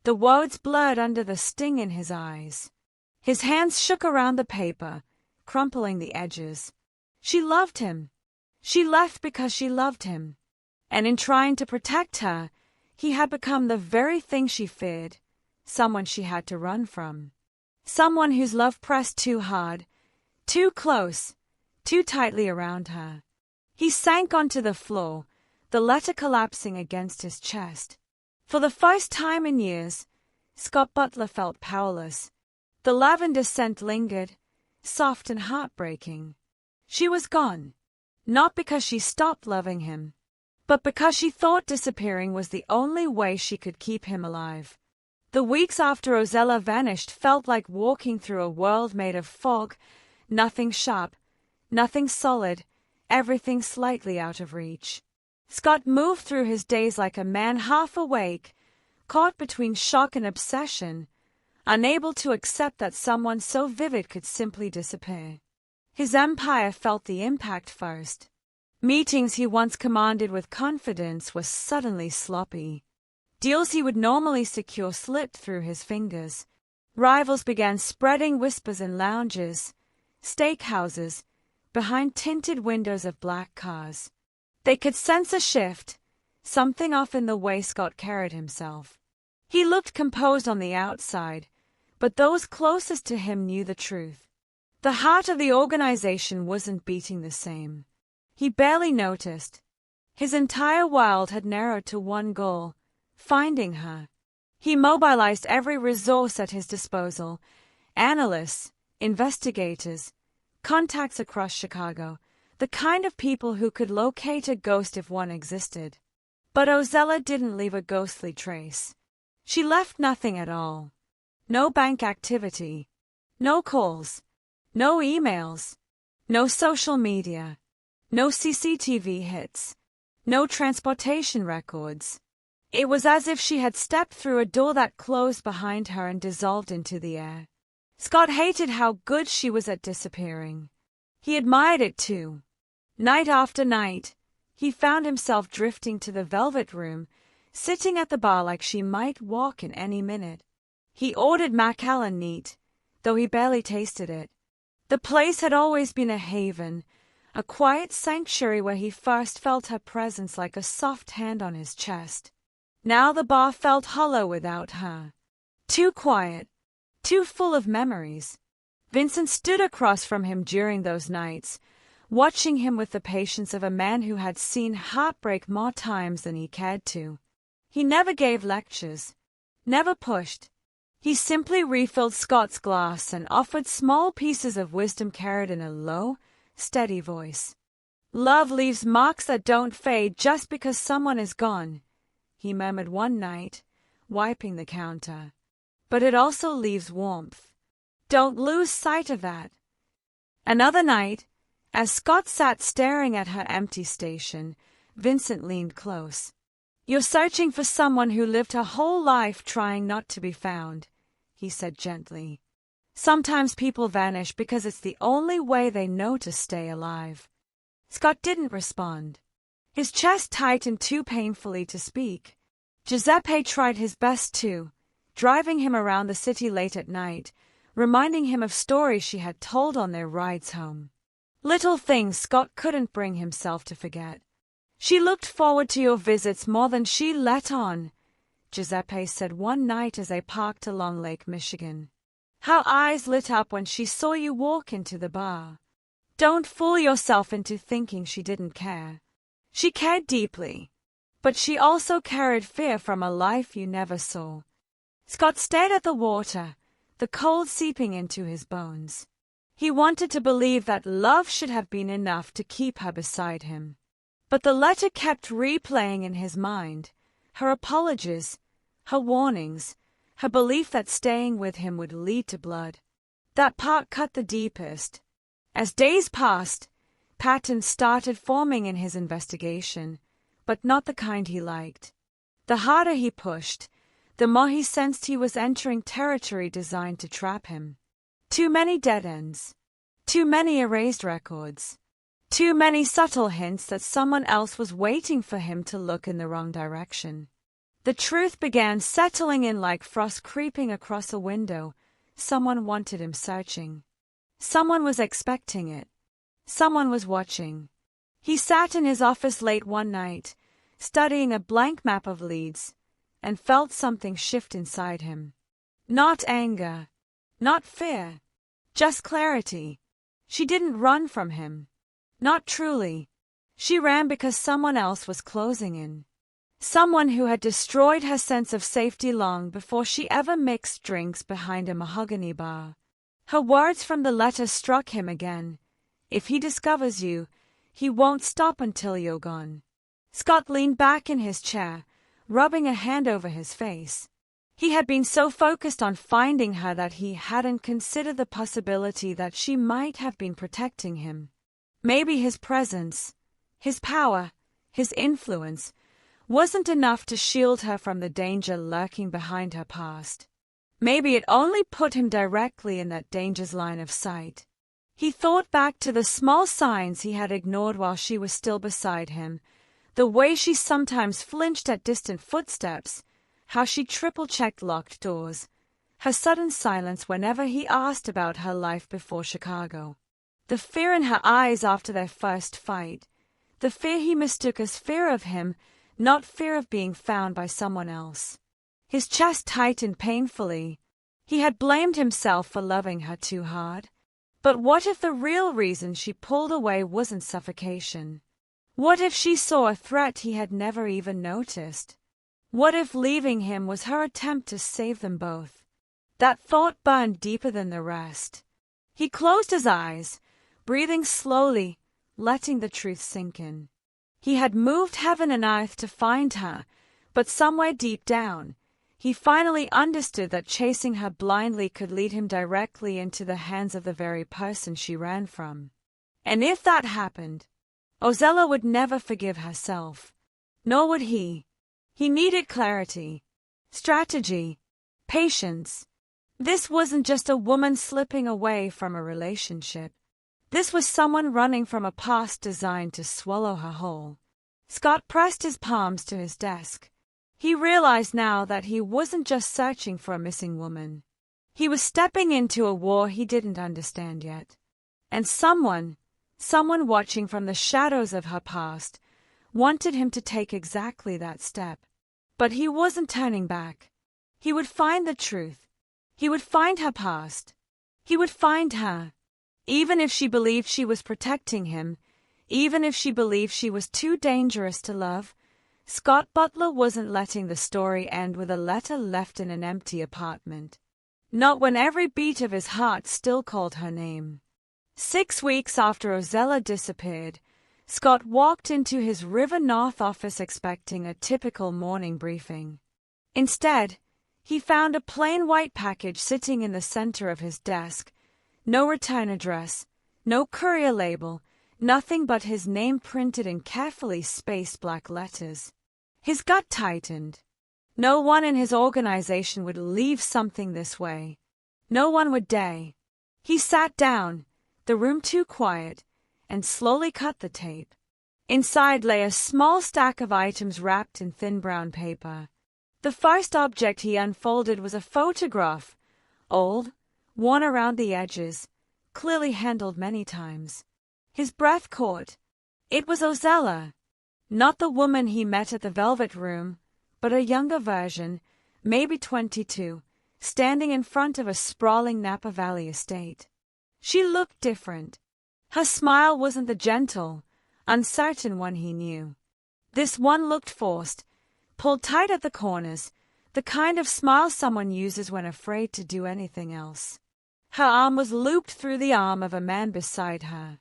The words blurred under the sting in his eyes. His hands shook around the paper, crumpling the edges. She loved him. She left because she loved him. And in trying to protect her, he had become the very thing she feared, someone she had to run from. Someone whose love pressed too hard, too close, too tightly around her. He sank onto the floor, the letter collapsing against his chest. For the first time in years, Scott Butler felt powerless. The lavender scent lingered, soft and heartbreaking. She was gone, not because she stopped loving him, but because she thought disappearing was the only way she could keep him alive. The weeks after Ozella vanished felt like walking through a world made of fog, nothing sharp, nothing solid, everything slightly out of reach. Scott moved through his days like a man half awake, caught between shock and obsession, unable to accept that someone so vivid could simply disappear. His empire felt the impact first. Meetings he once commanded with confidence were suddenly sloppy. Deals he would normally secure slipped through his fingers. Rivals began spreading whispers in lounges, steakhouses, behind tinted windows of black cars. They could sense a shift, something off in the way Scott carried himself. He looked composed on the outside, but those closest to him knew the truth. The heart of the organization wasn't beating the same. He barely noticed. His entire world had narrowed to one goal, finding her. He mobilized every resource at his disposal, analysts, investigators, contacts across Chicago, the kind of people who could locate a ghost if one existed. But Ozella didn't leave a ghostly trace. She left nothing at all. No bank activity, no calls, no emails, no social media, no CCTV hits, no transportation records. It was as if she had stepped through a door that closed behind her and dissolved into the air. Scott hated how good she was at disappearing. He admired it too. Night after night, he found himself drifting to the Velvet Room, sitting at the bar like she might walk in any minute. He ordered Macallan neat, though he barely tasted it. The place had always been a haven, a quiet sanctuary where he first felt her presence like a soft hand on his chest. Now the bar felt hollow without her. Too quiet, too full of memories. Vincent stood across from him during those nights, watching him with the patience of a man who had seen heartbreak more times than he cared to. He never gave lectures, never pushed. He simply refilled Scott's glass and offered small pieces of wisdom carried in a low, steady voice. "Love leaves marks that don't fade just because someone is gone," he murmured one night, wiping the counter. "But it also leaves warmth. Don't lose sight of that." Another night, as Scott sat staring at her empty station, Vincent leaned close. "You're searching for someone who lived her whole life trying not to be found," he said gently. "Sometimes people vanish because it's the only way they know to stay alive." Scott didn't respond. His chest tightened too painfully to speak. Giuseppe tried his best too, driving him around the city late at night, reminding him of stories she had told on their rides home. Little things Scott couldn't bring himself to forget. "She looked forward to your visits more than she let on," Giuseppe said one night as they parked along Lake Michigan. "Her eyes lit up when she saw you walk into the bar. Don't fool yourself into thinking she didn't care. She cared deeply, but she also carried fear from a life you never saw." Scott stared at the water, the cold seeping into his bones. He wanted to believe that love should have been enough to keep her beside him. But the letter kept replaying in his mind, her apologies, her warnings, her belief that staying with him would lead to blood. That part cut the deepest. As days passed, patterns started forming in his investigation, but not the kind he liked. The harder he pushed, the more he sensed he was entering territory designed to trap him. Too many dead ends. Too many erased records. Too many subtle hints that someone else was waiting for him to look in the wrong direction. The truth began settling in like frost creeping across a window. Someone wanted him searching. Someone was expecting it. Someone was watching. He sat in his office late one night, studying a blank map of leads, and felt something shift inside him. Not anger, not fear, just clarity. She didn't run from him. Not truly. She ran because someone else was closing in. Someone who had destroyed her sense of safety long before she ever mixed drinks behind a mahogany bar. Her words from the letter struck him again. "If he discovers you, he won't stop until you're gone." Scott leaned back in his chair, rubbing a hand over his face. He had been so focused on finding her that he hadn't considered the possibility that she might have been protecting him. Maybe his presence, his power, his influence wasn't enough to shield her from the danger lurking behind her past. Maybe it only put him directly in that danger's line of sight. He thought back to the small signs he had ignored while she was still beside him, the way she sometimes flinched at distant footsteps, how she triple-checked locked doors, her sudden silence whenever he asked about her life before Chicago. The fear in her eyes after their first fight, the fear he mistook as fear of him, not fear of being found by someone else. His chest tightened painfully. He had blamed himself for loving her too hard. But what if the real reason she pulled away wasn't suffocation? What if she saw a threat he had never even noticed? What if leaving him was her attempt to save them both? That thought burned deeper than the rest. He closed his eyes, breathing slowly, letting the truth sink in. He had moved heaven and earth to find her, but somewhere deep down, he finally understood that chasing her blindly could lead him directly into the hands of the very person she ran from. And if that happened, Ozella would never forgive herself. Nor would he. He needed clarity, strategy, patience. This wasn't just a woman slipping away from a relationship. This was someone running from a past designed to swallow her whole. Scott pressed his palms to his desk. He realized now that he wasn't just searching for a missing woman. He was stepping into a war he didn't understand yet. And someone watching from the shadows of her past, wanted him to take exactly that step. But he wasn't turning back. He would find the truth. He would find her past. He would find her. Even if she believed she was protecting him, even if she believed she was too dangerous to love, Scott Butler wasn't letting the story end with a letter left in an empty apartment. Not when every beat of his heart still called her name. 6 weeks after Ozella disappeared, Scott walked into his River North office expecting a typical morning briefing. Instead, he found a plain white package sitting in the center of his desk. No return address, no courier label, nothing but his name printed in carefully spaced black letters. His gut tightened. No one in his organization would leave something this way. No one would dare. He sat down, the room too quiet, and slowly cut the tape. Inside lay a small stack of items wrapped in thin brown paper. The first object he unfolded was a photograph, old, worn around the edges, clearly handled many times. His breath caught. It was Ozella. Not the woman he met at the Velvet Room, but a younger version, maybe 22, standing in front of a sprawling Napa Valley estate. She looked different. Her smile wasn't the gentle, uncertain one he knew. This one looked forced, pulled tight at the corners, the kind of smile someone uses when afraid to do anything else. Her arm was looped through the arm of a man beside her.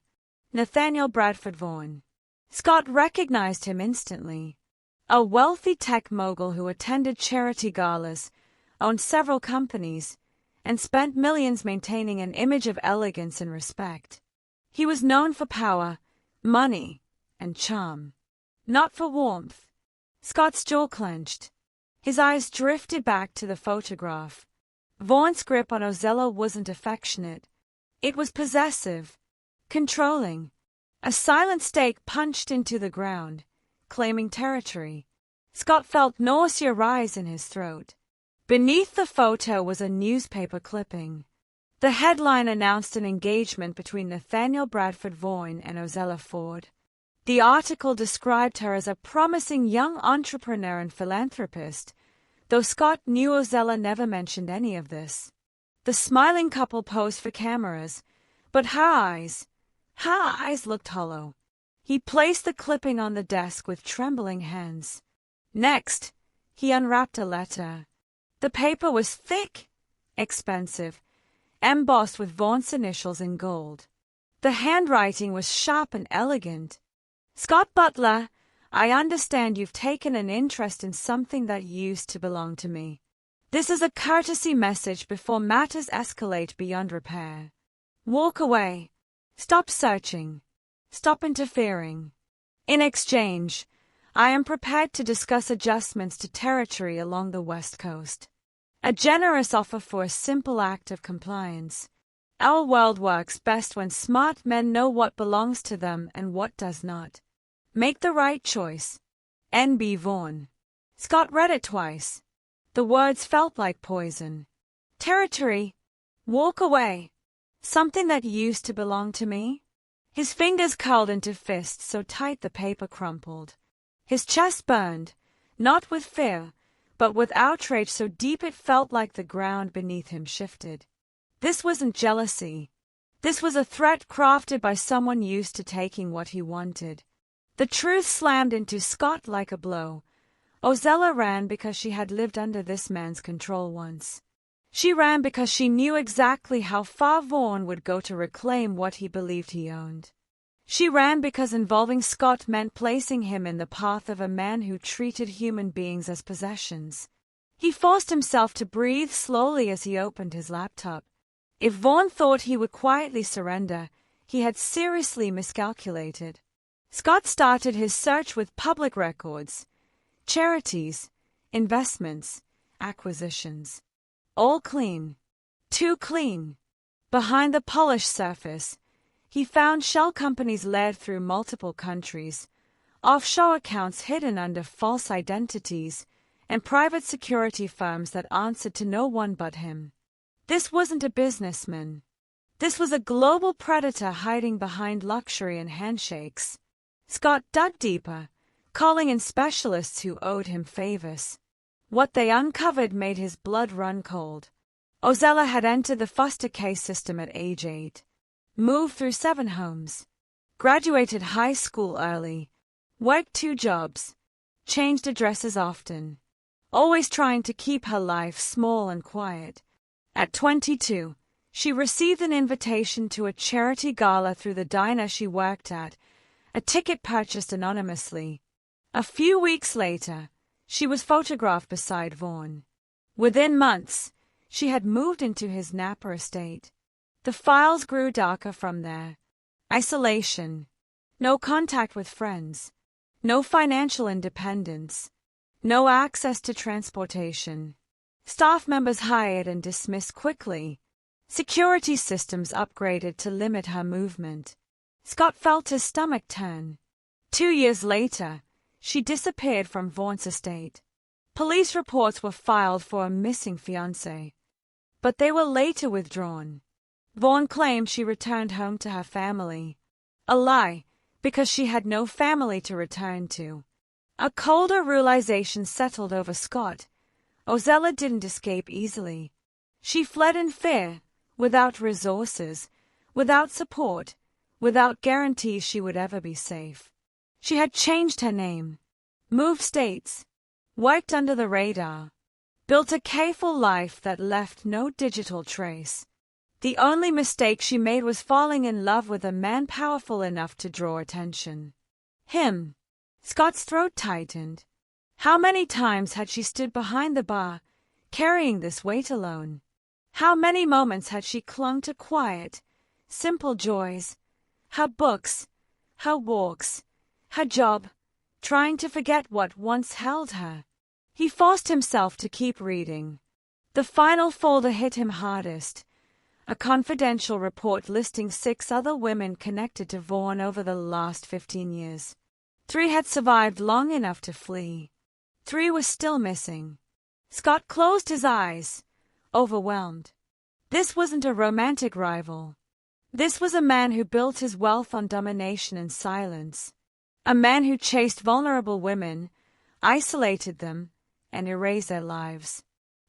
Nathaniel Bradford Vaughan. Scott recognized him instantly. A wealthy tech mogul who attended charity galas, owned several companies, and spent millions maintaining an image of elegance and respect. He was known for power, money, and charm, not for warmth. Scott's jaw clenched. His eyes drifted back to the photograph. Vaughan's grip on Ozella wasn't affectionate. It was possessive, controlling. A silent stake punched into the ground, claiming territory. Scott felt nausea rise in his throat. Beneath the photo was a newspaper clipping. The headline announced an engagement between Nathaniel Bradford Vaughan and Ozella Ford. The article described her as a promising young entrepreneur and philanthropist, though Scott knew Ozella never mentioned any of this. The smiling couple posed for cameras, but her eyes looked hollow. He placed the clipping on the desk with trembling hands. Next, he unwrapped a letter. The paper was thick, expensive, embossed with Vaughan's initials in gold. The handwriting was sharp and elegant. Scott Butler, I understand you've taken an interest in something that used to belong to me. This is a courtesy message before matters escalate beyond repair. Walk away. Stop searching. Stop interfering. In exchange, I am prepared to discuss adjustments to territory along the West Coast. A generous offer for a simple act of compliance. Our world works best when smart men know what belongs to them and what does not. Make the right choice. N.B. Vaughan. Scott read it twice. The words felt like poison. Territory. Walk away. Something that used to belong to me? His fingers curled into fists so tight the paper crumpled. His chest burned, not with fear, but with outrage so deep it felt like the ground beneath him shifted. This wasn't jealousy. This was a threat crafted by someone used to taking what he wanted. The truth slammed into Scott like a blow. Ozella ran because she had lived under this man's control once. She ran because she knew exactly how far Vaughan would go to reclaim what he believed he owned. She ran because involving Scott meant placing him in the path of a man who treated human beings as possessions. He forced himself to breathe slowly as he opened his laptop. If Vaughan thought he would quietly surrender, he had seriously miscalculated. Scott started his search with public records, charities, investments, acquisitions. All clean. Too clean. Behind the polished surface, he found shell companies led through multiple countries, offshore accounts hidden under false identities, and private security firms that answered to no one but him. This wasn't a businessman. This was a global predator hiding behind luxury and handshakes. Scott dug deeper, calling in specialists who owed him favors. What they uncovered made his blood run cold. Ozella had entered the foster care system at age 8, moved through 7 homes, graduated high school early, worked 2 jobs, changed addresses often, always trying to keep her life small and quiet. At 22, she received an invitation to a charity gala through the diner she worked at, a ticket purchased anonymously. A few weeks later, she was photographed beside Vaughan. Within months, she had moved into his Napa estate. The files grew darker from there. Isolation. No contact with friends. No financial independence. No access to transportation. Staff members hired and dismissed quickly. Security systems upgraded to limit her movement. Scott felt his stomach turn. 2 years later, she disappeared from Vaughn's estate. Police reports were filed for a missing fiancé, but they were later withdrawn. Vaughn claimed she returned home to her family. A lie, because she had no family to return to. A colder realization settled over Scott. Ozella didn't escape easily. She fled in fear, without resources, without support, without guarantees she would ever be safe. She had changed her name, moved states, wiped under the radar, built a careful life that left no digital trace. The only mistake she made was falling in love with a man powerful enough to draw attention. Him. Scott's throat tightened. How many times had she stood behind the bar, carrying this weight alone? How many moments had she clung to quiet, simple joys, her books, her walks, her job, trying to forget what once held her? He forced himself to keep reading. The final folder hit him hardest. A confidential report listing 6 other women connected to Vaughn over the last 15 years. 3 had survived long enough to flee. 3 were still missing. Scott closed his eyes, overwhelmed. This wasn't a romantic rival. This was a man who built his wealth on domination and silence. A man who chased vulnerable women, isolated them, and erased their lives.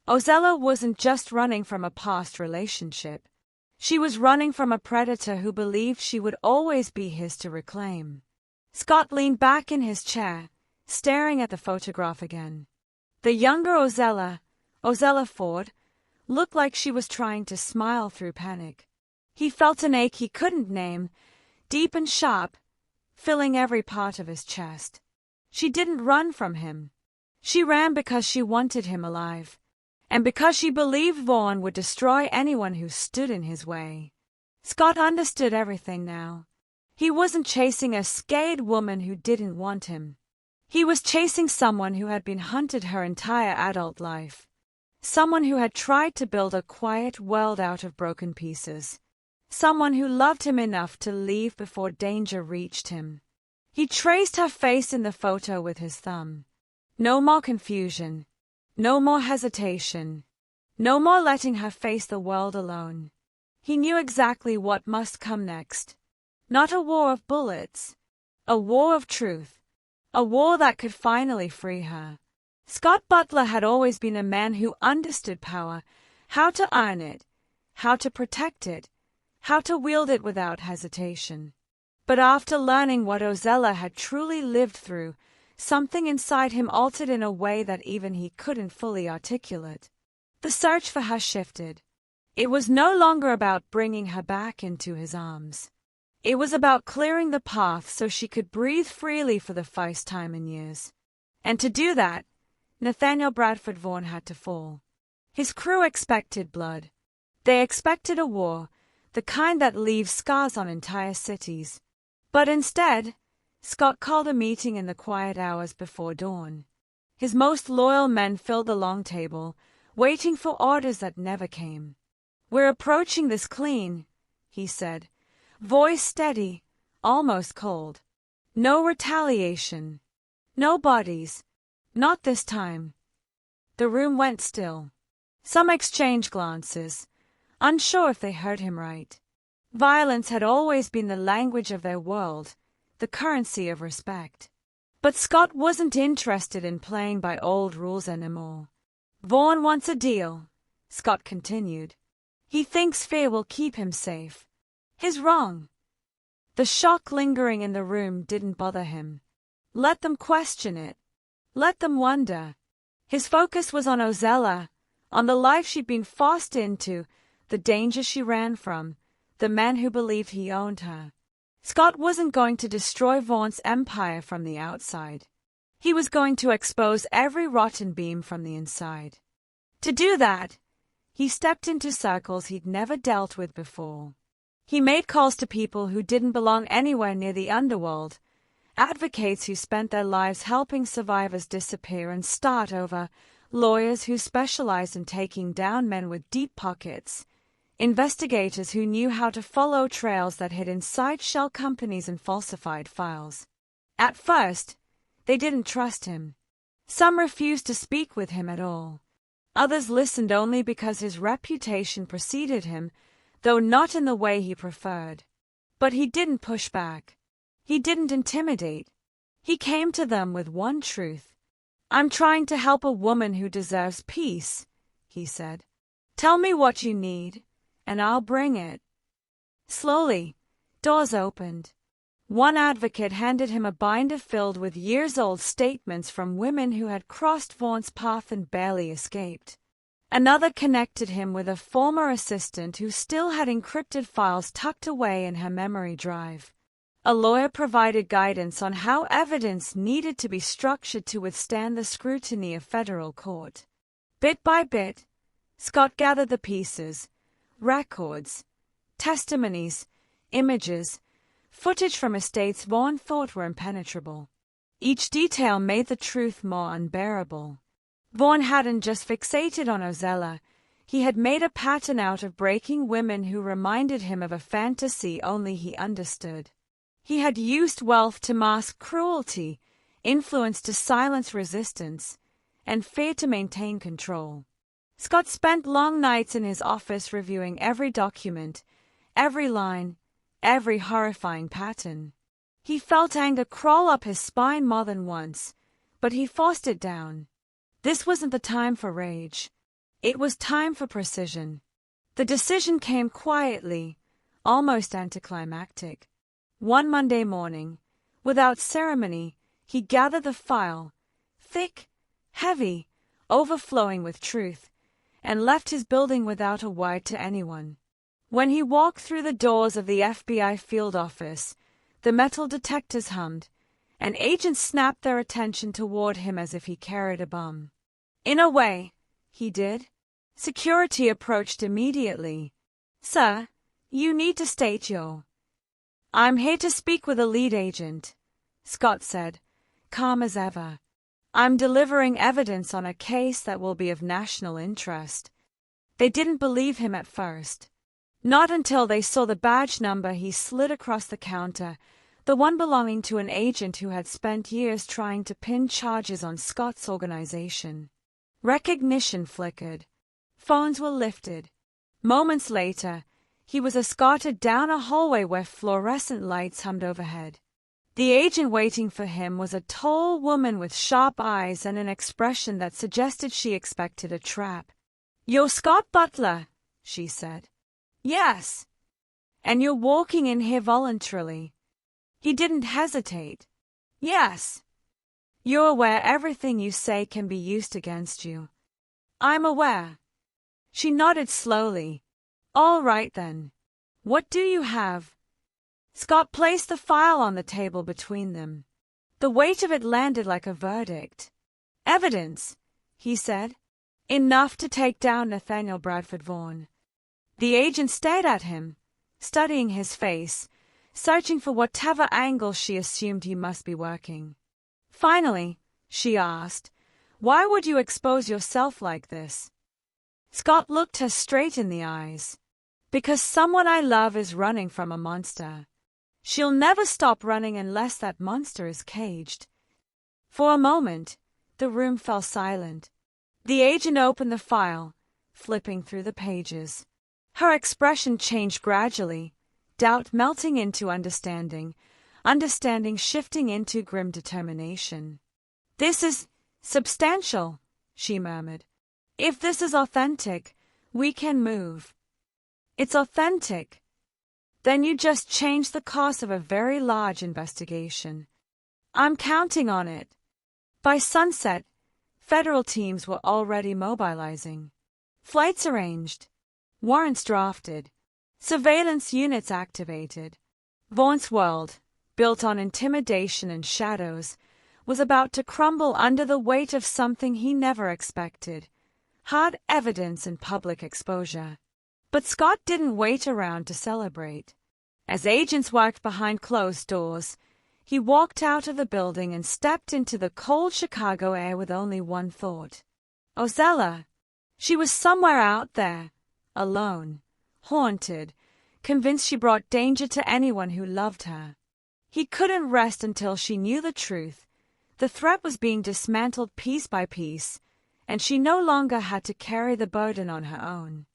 Ozella wasn't just running from a past relationship. She was running from a predator who believed she would always be his to reclaim. Scott leaned back in his chair, staring at the photograph again. The younger Ozella Ford, looked like she was trying to smile through panic. He felt an ache he couldn't name, deep and sharp, filling every part of his chest. She didn't run from him. She ran because she wanted him alive, and because she believed Vaughn would destroy anyone who stood in his way. Scott understood everything now. He wasn't chasing a scared woman who didn't want him. He was chasing someone who had been hunted her entire adult life. Someone who had tried to build a quiet world out of broken pieces. Someone who loved him enough to leave before danger reached him. He traced her face in the photo with his thumb. No more confusion. No more hesitation. No more letting her face the world alone. He knew exactly what must come next. Not a war of bullets. A war of truth. A war that could finally free her. Scott Butler had always been a man who understood power, how to earn it, how to protect it, how to wield it without hesitation. But after learning what Ozella had truly lived through, something inside him altered in a way that even he couldn't fully articulate. The search for her shifted. It was no longer about bringing her back into his arms. It was about clearing the path so she could breathe freely for the first time in years. And to do that, Nathaniel Bradford Vaughan had to fall. His crew expected blood. They expected a war, the kind that leaves scars on entire cities. But instead, Scott called a meeting in the quiet hours before dawn. His most loyal men filled the long table, waiting for orders that never came. "We're approaching this clean," he said, voice steady, almost cold. "No retaliation. No bodies. Not this time." The room went still. Some exchanged glances, unsure if they heard him right. Violence had always been the language of their world, the currency of respect. But Scott wasn't interested in playing by old rules anymore. "Vaughn wants a deal," Scott continued. "He thinks fear will keep him safe. He's wrong." The shock lingering in the room didn't bother him. Let them question it. Let them wonder. His focus was on Ozella, on the life she'd been forced into, the danger she ran from, the man who believed he owned her. Scott wasn't going to destroy Vaughn's empire from the outside. He was going to expose every rotten beam from the inside. To do that, he stepped into circles he'd never dealt with before. He made calls to people who didn't belong anywhere near the underworld, advocates who spent their lives helping survivors disappear and start over, lawyers who specialized in taking down men with deep pockets, investigators who knew how to follow trails that hid inside shell companies and falsified files. At first, they didn't trust him. Some refused to speak with him at all. Others listened only because his reputation preceded him, though not in the way he preferred. But he didn't push back. He didn't intimidate. He came to them with one truth. "I'm trying to help a woman who deserves peace," he said. "Tell me what you need, and I'll bring it." Slowly, doors opened. One advocate handed him a binder filled with years-old statements from women who had crossed Vaughn's path and barely escaped. Another connected him with a former assistant who still had encrypted files tucked away in her memory drive. A lawyer provided guidance on how evidence needed to be structured to withstand the scrutiny of federal court. Bit by bit, Scott gathered the pieces: records, testimonies, images, footage from estates Vaughn thought were impenetrable. Each detail made the truth more unbearable. Vaughn hadn't just fixated on Ozella, he had made a pattern out of breaking women who reminded him of a fantasy only he understood. He had used wealth to mask cruelty, influence to silence resistance, and fear to maintain control. Scott spent long nights in his office reviewing every document, every line, every horrifying pattern. He felt anger crawl up his spine more than once, but he forced it down. This wasn't the time for rage. It was time for precision. The decision came quietly, almost anticlimactic. One Monday morning, without ceremony, he gathered the file, thick, heavy, overflowing with truth, and left his building without a word to anyone. When he walked through the doors of the FBI field office, the metal detectors hummed, and agents snapped their attention toward him as if he carried a bomb. In a way, he did. Security approached immediately. "Sir, you need to state your—" "I'm here to speak with a lead agent," Scott said, calm as ever. "I'm delivering evidence on a case that will be of national interest." They didn't believe him at first. Not until they saw the badge number he slid across the counter, the one belonging to an agent who had spent years trying to pin charges on Scott's organization. Recognition flickered. Phones were lifted. Moments later, he was escorted down a hallway where fluorescent lights hummed overhead. The agent waiting for him was a tall woman with sharp eyes and an expression that suggested she expected a trap. "You're Scott Butler," she said. "Yes." "And you're walking in here voluntarily." He didn't hesitate. "Yes." "You're aware everything you say can be used against you." "I'm aware." She nodded slowly. "All right then. What do you have?" Scott placed the file on the table between them. The weight of it landed like a verdict. "Evidence," he said. "Enough to take down Nathaniel Bradford Vaughn." The agent stared at him, studying his face, searching for whatever angle she assumed he must be working. Finally, she asked, "Why would you expose yourself like this?" Scott looked her straight in the eyes. "Because someone I love is running from a monster. She'll never stop running unless that monster is caged." For a moment, the room fell silent. The agent opened the file, flipping through the pages. Her expression changed gradually, doubt melting into understanding, understanding shifting into grim determination. "This is substantial," she murmured. "If this is authentic, we can move." "It's authentic." "Then you just changed the course of a very large investigation." "I'm counting on it." By sunset, federal teams were already mobilizing. Flights arranged. Warrants drafted. Surveillance units activated. Vaughn's world, built on intimidation and shadows, was about to crumble under the weight of something he never expected: hard evidence and public exposure. But Scott didn't wait around to celebrate. As agents worked behind closed doors, He walked out of the building and stepped into the cold Chicago air with only one thought. Ozella. She was somewhere out there, alone, haunted, convinced she brought danger to anyone who loved her. He couldn't rest until she knew the truth. The threat was being dismantled piece by piece, and she no longer had to carry the burden on her own.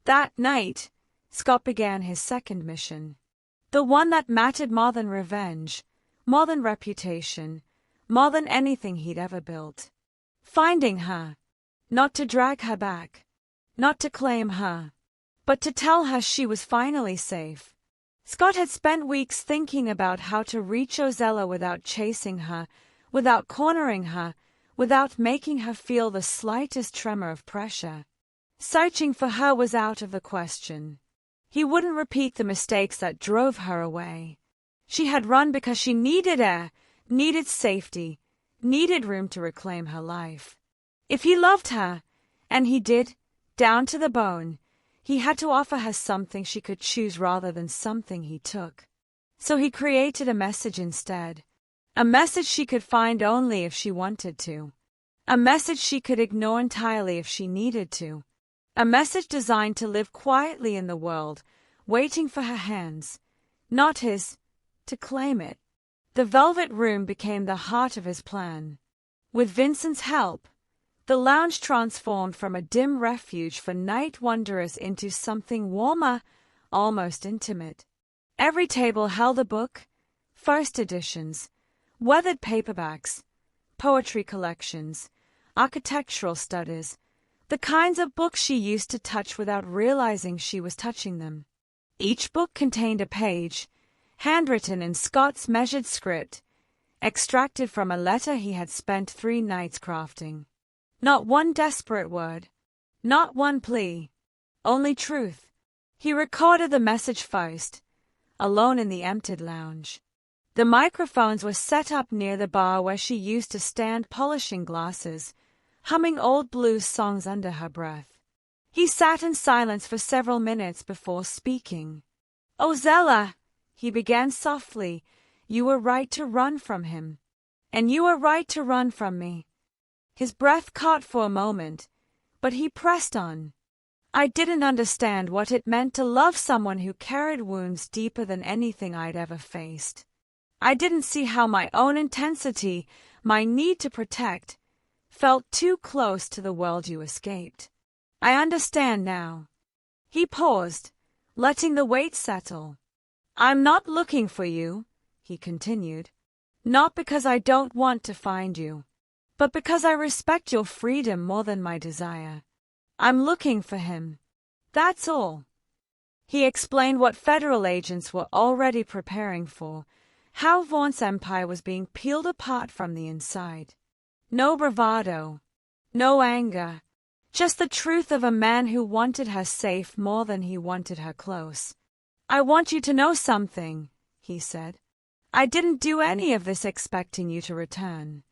That night, Scott began his second mission. The one that mattered more than revenge, more than reputation, more than anything he'd ever built. Finding her. Not to drag her back. Not to claim her. But to tell her she was finally safe. Scott had spent weeks thinking about how to reach Ozella without chasing her, without cornering her, without making her feel the slightest tremor of pressure. Searching for her was out of the question. He wouldn't repeat the mistakes that drove her away. She had run because she needed air, needed safety, needed room to reclaim her life. If he loved her, and he did, down to the bone, he had to offer her something she could choose rather than something he took. So he created a message instead. A message she could find only if she wanted to. A message she could ignore entirely if she needed to. A message designed to live quietly in the world, waiting for her hands, not his, to claim it. The velvet room became the heart of his plan. With Vincent's help, the lounge transformed from a dim refuge for night wanderers into something warmer, almost intimate. Every table held a book, first editions, weathered paperbacks, poetry collections, architectural studies, the kinds of books she used to touch without realizing she was touching them. Each book contained a page, handwritten in Scott's measured script, extracted from a letter he had spent 3 nights crafting. Not one desperate word, not one plea, only truth. He recorded the message first, alone in the emptied lounge. The microphones were set up near the bar where she used to stand polishing glasses, humming old blues songs under her breath. He sat in silence for several minutes before speaking. "Ozella," he began softly, "you were right to run from him. And you were right to run from me." His breath caught for a moment, but he pressed on. "I didn't understand what it meant to love someone who carried wounds deeper than anything I'd ever faced. I didn't see how my own intensity, my need to protect, felt too close to the world you escaped. I understand now." He paused, letting the weight settle. "I'm not looking for you," he continued, "not because I don't want to find you, but because I respect your freedom more than my desire. I'm looking for him. That's all." He explained what federal agents were already preparing for, how Vaughn's empire was being peeled apart from the inside. No bravado, no anger, just the truth of a man who wanted her safe more than he wanted her close. "I want you to know something," he said. "I didn't do any of this expecting you to return.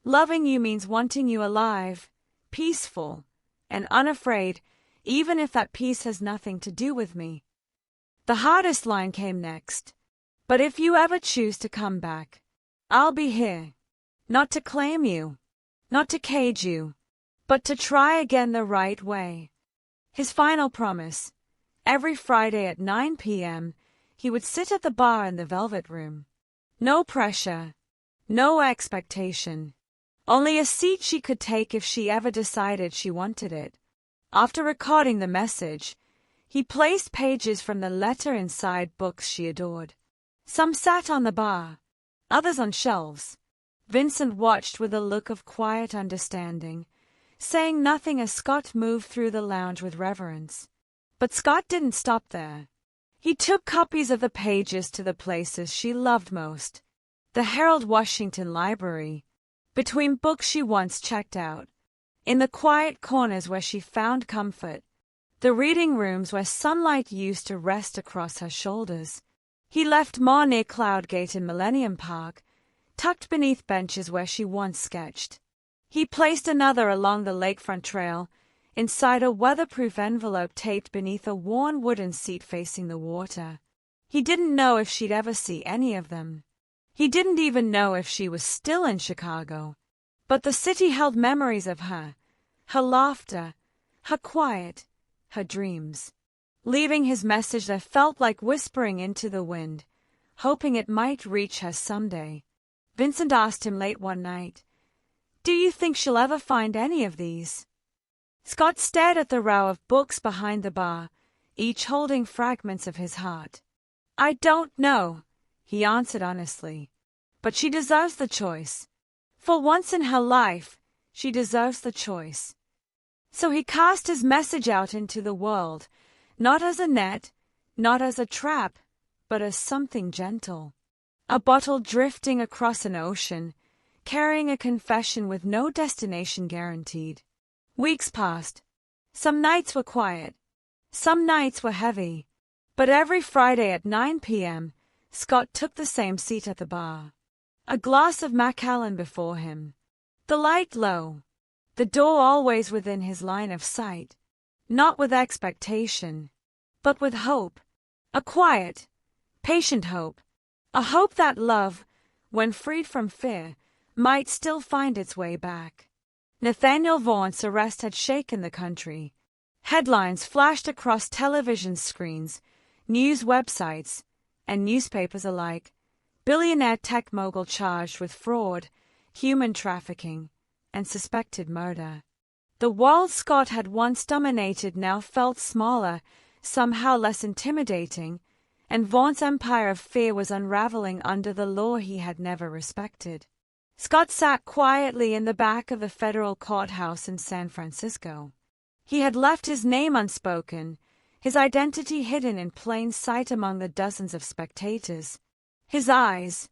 Loving you means wanting you alive, peaceful, and unafraid, even if that peace has nothing to do with me." The hardest line came next. "But if you ever choose to come back, I'll be here. Not to claim you, not to cage you, but to try again the right way." His final promise. Every Friday at 9 p.m., he would sit at the bar in the Velvet Room. No pressure, no expectation. Only a seat she could take if she ever decided she wanted it. After recording the message, he placed pages from the letter inside books she adored. Some sat on the bar, others on shelves. Vincent watched with a look of quiet understanding, saying nothing as Scott moved through the lounge with reverence. But Scott didn't stop there. He took copies of the pages to the places she loved most. The Harold Washington Library, between books she once checked out. In the quiet corners where she found comfort. The reading rooms where sunlight used to rest across her shoulders. He left more near Cloudgate in Millennium Park, tucked beneath benches where she once sketched. He placed another along the lakefront trail, inside a weatherproof envelope taped beneath a worn wooden seat facing the water. He didn't know if she'd ever see any of them. He didn't even know if she was still in Chicago. But the city held memories of her, her laughter, her quiet, her dreams. Leaving his message that felt like whispering into the wind, hoping it might reach her someday, Vincent asked him late one night, "Do you think she'll ever find any of these?" Scott stared at the row of books behind the bar, each holding fragments of his heart. "I don't know," he answered honestly, "but she deserves the choice. For once in her life, she deserves the choice." So he cast his message out into the world, not as a net, not as a trap, but as something gentle. A bottle drifting across an ocean, carrying a confession with no destination guaranteed. Weeks passed. Some nights were quiet. Some nights were heavy. But every Friday at 9 p.m., Scott took the same seat at the bar. A glass of Macallan before him. The light low. The door always within his line of sight. Not with expectation, but with hope. A quiet, patient hope. A hope that love, when freed from fear, might still find its way back. Nathaniel Vaughn's arrest had shaken the country. Headlines flashed across television screens, news websites, and newspapers alike. Billionaire tech mogul charged with fraud, human trafficking, and suspected murder. The world Scott had once dominated now felt smaller, somehow less intimidating, and Vaughn's empire of fear was unraveling under the law he had never respected. Scott sat quietly in the back of the federal courthouse in San Francisco. He had left his name unspoken, his identity hidden in plain sight among the dozens of spectators. His eyes,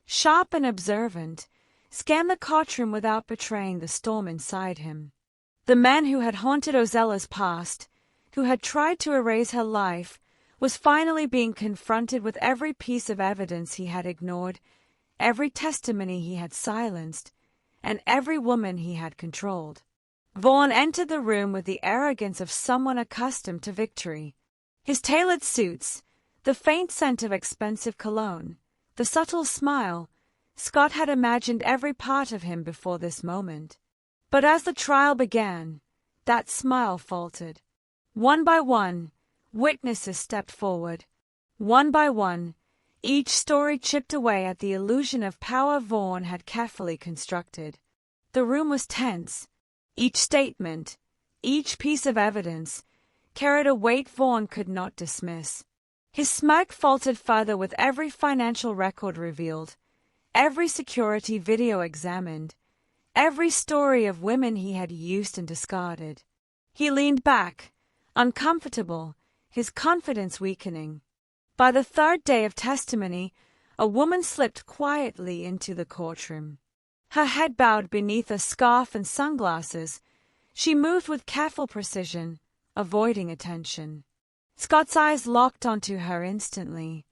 sharp and observant, scanned the courtroom without betraying the storm inside him. The man who had haunted Ozella's past, who had tried to erase her life, was finally being confronted with every piece of evidence he had ignored, every testimony he had silenced, and every woman he had controlled. Vaughn entered the room with the arrogance of someone accustomed to victory. His tailored suits, the faint scent of expensive cologne, the subtle smile, Scott had imagined every part of him before this moment. But as the trial began, that smile faltered. One by one, witnesses stepped forward. One by one, each story chipped away at the illusion of power Vaughn had carefully constructed. The room was tense. Each statement, each piece of evidence, carried a weight Vaughn could not dismiss. His smirk faltered further with every financial record revealed, every security video examined, every story of women he had used and discarded. He leaned back, uncomfortable, his confidence weakening. By the third day of testimony, a woman slipped quietly into the courtroom. Her head bowed beneath a scarf and sunglasses, she moved with careful precision, avoiding attention. Scott's eyes locked onto her instantly.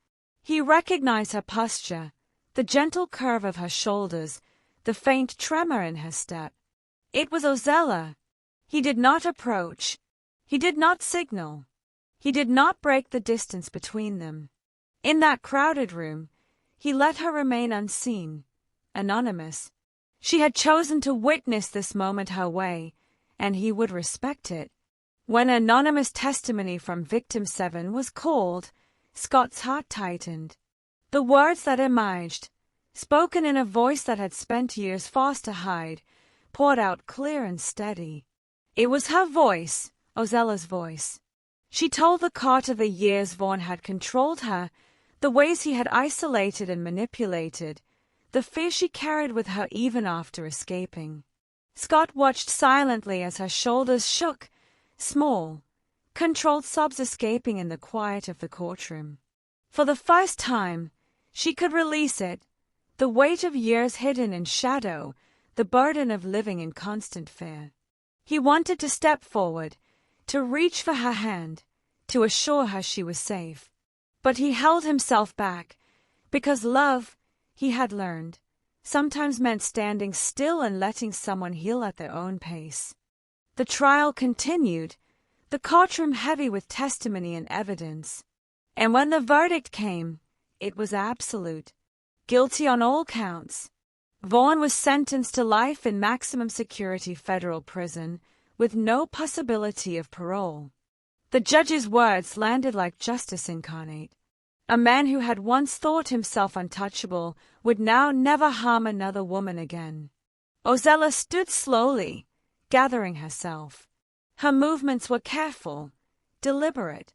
He recognized her posture, the gentle curve of her shoulders, the faint tremor in her step. It was Ozella. He did not approach. He did not signal. He did not break the distance between them. In that crowded room, he let her remain unseen, anonymous. She had chosen to witness this moment her way, and he would respect it. When anonymous testimony from Victim 7 was called, Scott's heart tightened. The words that emerged, spoken in a voice that had spent years forced to hide, poured out clear and steady. It was her voice, Ozella's voice. She told the court of the years Vaughn had controlled her, the ways he had isolated and manipulated, the fear she carried with her even after escaping. Scott watched silently as her shoulders shook, small, controlled sobs escaping in the quiet of the courtroom. For the first time, she could release it, the weight of years hidden in shadow, the burden of living in constant fear. He wanted to step forward, to reach for her hand, to assure her she was safe. But he held himself back, because love, he had learned, sometimes meant standing still and letting someone heal at their own pace. The trial continued, the courtroom heavy with testimony and evidence. And when the verdict came, it was absolute. guilty on all counts. Vaughn was sentenced to life in maximum security federal prison, with no possibility of parole. The judge's words landed like justice incarnate. A man who had once thought himself untouchable would now never harm another woman again. Ozella stood slowly, gathering herself. Her movements were careful, deliberate.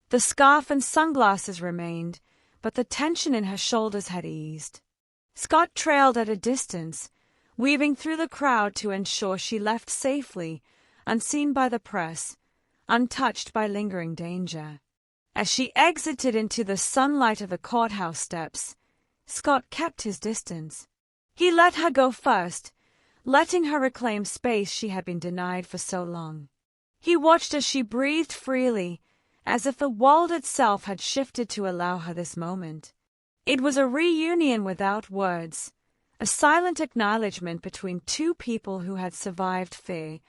The scarf and sunglasses remained, but the tension in her shoulders had eased. Scott trailed at a distance, weaving through the crowd to ensure she left safely, unseen by the press, untouched by lingering danger. As she exited into the sunlight of the courthouse steps, Scott kept his distance. He let her go first, letting her reclaim space she had been denied for so long. He watched as she breathed freely, as if the world itself had shifted to allow her this moment. It was a reunion without words, a silent acknowledgement between two people who had survived fear,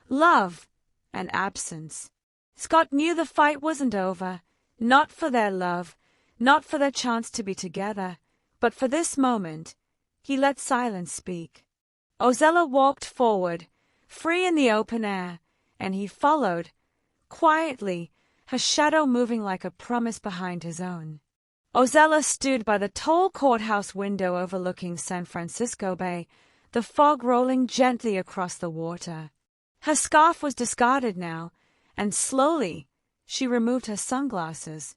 love, and absence. Scott knew the fight wasn't over, not for their love, not for their chance to be together, but for this moment. He let silence speak. Ozella walked forward, free in the open air, and he followed, quietly, her shadow moving like a promise behind his own. Ozella stood by the tall courthouse window overlooking San Francisco Bay, the fog rolling gently across the water. Her scarf was discarded now, and slowly she removed her sunglasses.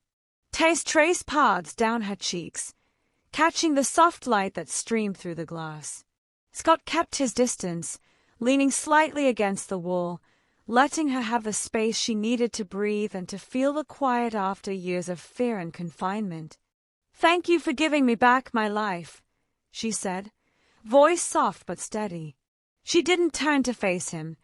Tears traced paths down her cheeks, catching the soft light that streamed through the glass. Scott kept his distance, leaning slightly against the wall, letting her have the space she needed to breathe and to feel the quiet after years of fear and confinement. "Thank you for giving me back my life," she said, voice soft but steady. She didn't turn to face him,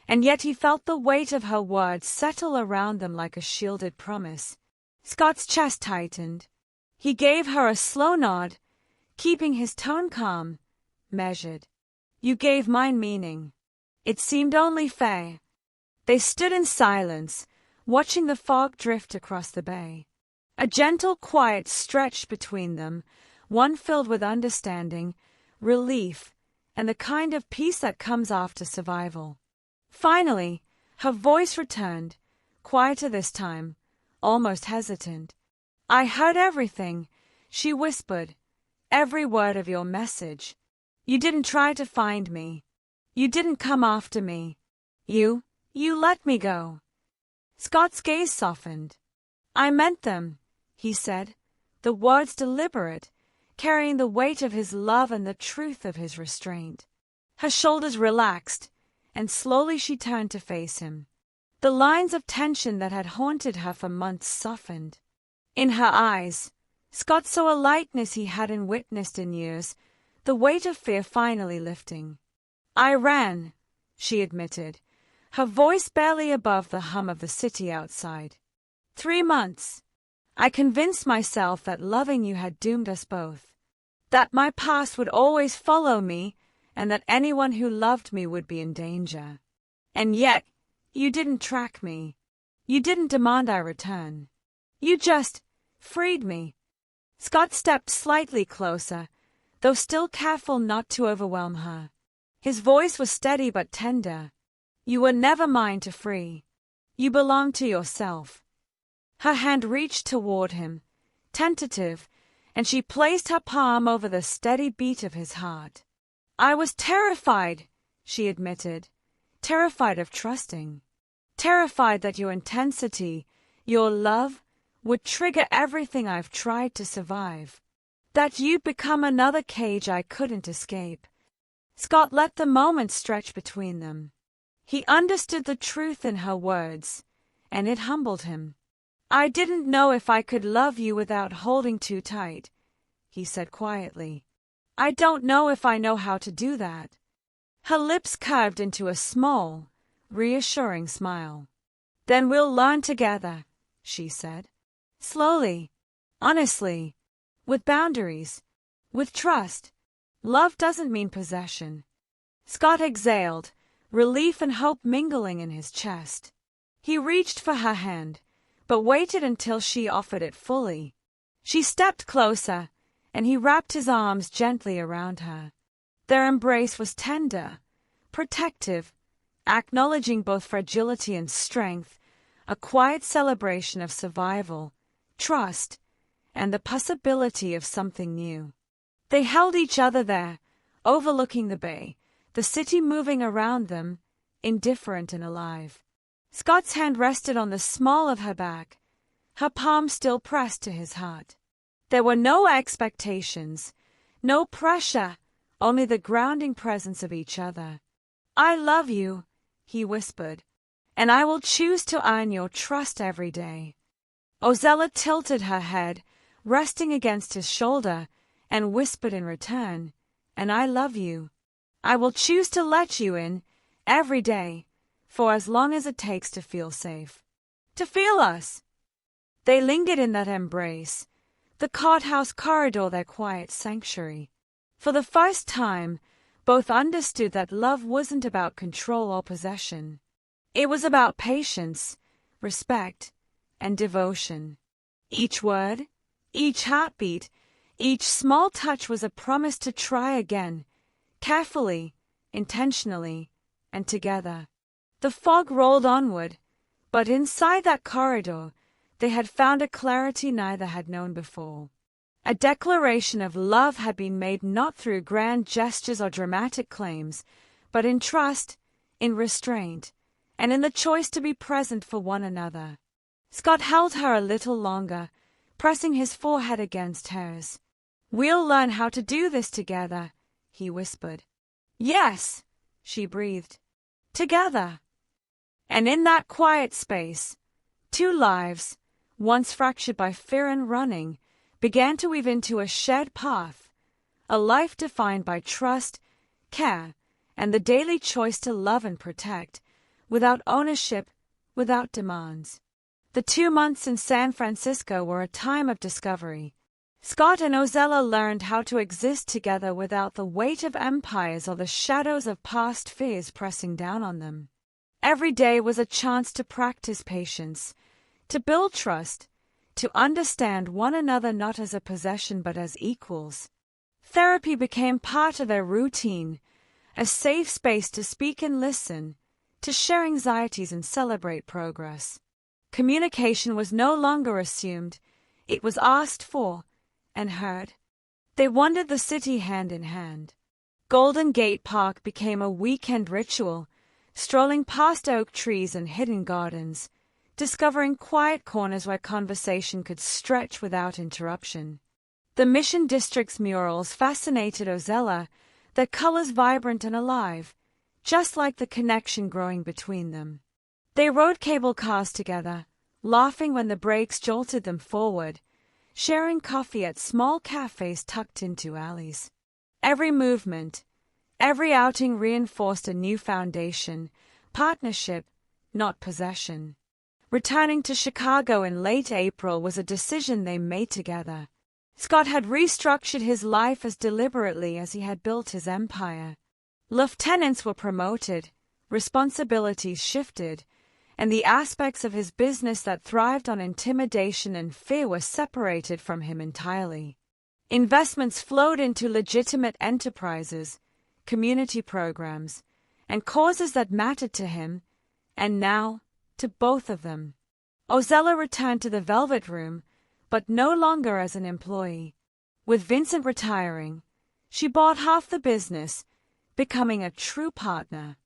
and yet he felt the weight of her words settle around them like a shielded promise. Scott's chest tightened. He gave her a slow nod, keeping his tone calm, measured. "You gave mine meaning. It seemed only fair." They stood in silence, watching the fog drift across the bay. A gentle quiet stretched between them, one filled with understanding, relief, and the kind of peace that comes after survival. Finally, her voice returned, quieter this time, almost hesitant. "I heard everything," she whispered, "every word of your message. You didn't try to find me. You didn't come after me. You let me go." Scott's gaze softened. "I meant them," he said, the words deliberate, carrying the weight of his love and the truth of his restraint. Her shoulders relaxed, and slowly she turned to face him. The lines of tension that had haunted her for months softened. In her eyes, Scott saw a lightness he hadn't witnessed in years, the weight of fear finally lifting. "I ran," she admitted, her voice barely above the hum of the city outside. 3 months. I convinced myself that loving you had doomed us both, that my past would always follow me, and that anyone who loved me would be in danger. And yet, you didn't track me. You didn't demand I return. You just freed me." Scott stepped slightly closer, though still careful not to overwhelm her. His voice was steady but tender. "You were never mine to free. You belonged to yourself." Her hand reached toward him, tentative, and she placed her palm over the steady beat of his heart. "I was terrified," she admitted, terrified of trusting, terrified that your intensity, your love, would trigger everything I've tried to survive, that you'd become another cage I couldn't escape." Scott let the moment stretch between them. He understood the truth in her words, and it humbled him. "I didn't know if I could love you without holding too tight," he said quietly. "I don't know if I know how to do that." Her lips curved into a small, reassuring smile. "Then we'll learn together," she said. Slowly, honestly, with boundaries, with trust. Love doesn't mean possession. Scott exhaled, relief and hope mingling in his chest. He reached for her hand, but waited until she offered it fully. She stepped closer, and he wrapped his arms gently around her. Their embrace was tender, protective, acknowledging both fragility and strength, a quiet celebration of survival, trust, and the possibility of something new. They held each other there, overlooking the bay, the city moving around them, indifferent and alive. Scott's hand rested on the small of her back, her palm still pressed to his heart. There were no expectations, no pressure, only the grounding presence of each other. "I love you," he whispered, "and I will choose to earn your trust every day." Ozella tilted her head, resting against his shoulder, and whispered in return, "And I love you. I will choose to let you in, every day, for as long as it takes to feel safe. To feel us." They lingered in that embrace, the courthouse corridor their quiet sanctuary. For the first time, both understood that love wasn't about control or possession. It was about patience, respect, and devotion. Each word, each heartbeat, each small touch was a promise to try again, carefully, intentionally, and together. The fog rolled onward, but inside that corridor, they had found a clarity neither had known before. A declaration of love had been made not through grand gestures or dramatic claims, but in trust, in restraint, and in the choice to be present for one another. Scott held her a little longer, pressing his forehead against hers. "We'll learn how to do this together," he whispered. "Yes," she breathed. "Together." And in that quiet space, two lives, once fractured by fear and running, began to weave into a shared path, a life defined by trust, care, and the daily choice to love and protect, without ownership, without demands. The 2 months in San Francisco were a time of discovery. Scott and Ozella learned how to exist together without the weight of empires or the shadows of past fears pressing down on them. Every day was a chance to practice patience, to build trust, to understand one another not as a possession but as equals. Therapy became part of their routine, a safe space to speak and listen, to share anxieties and celebrate progress. Communication was no longer assumed, it was asked for and heard. They wandered the city hand in hand. Golden Gate Park became a weekend ritual, strolling past oak trees and hidden gardens, discovering quiet corners where conversation could stretch without interruption. The Mission District's murals fascinated Ozella, their colors vibrant and alive, just like the connection growing between them. They rode cable cars together, laughing when the brakes jolted them forward, sharing coffee at small cafes tucked into alleys. Every movement, every outing reinforced a new foundation, partnership, not possession. Returning to Chicago in late April was a decision they made together. Scott had restructured his life as deliberately as he had built his empire. Lieutenants were promoted, responsibilities shifted, and the aspects of his business that thrived on intimidation and fear were separated from him entirely. Investments flowed into legitimate enterprises, community programs, and causes that mattered to him, and now to both of them. Ozella returned to the Velvet Room, but no longer as an employee. With Vincent retiring, she bought half the business, becoming a true partner.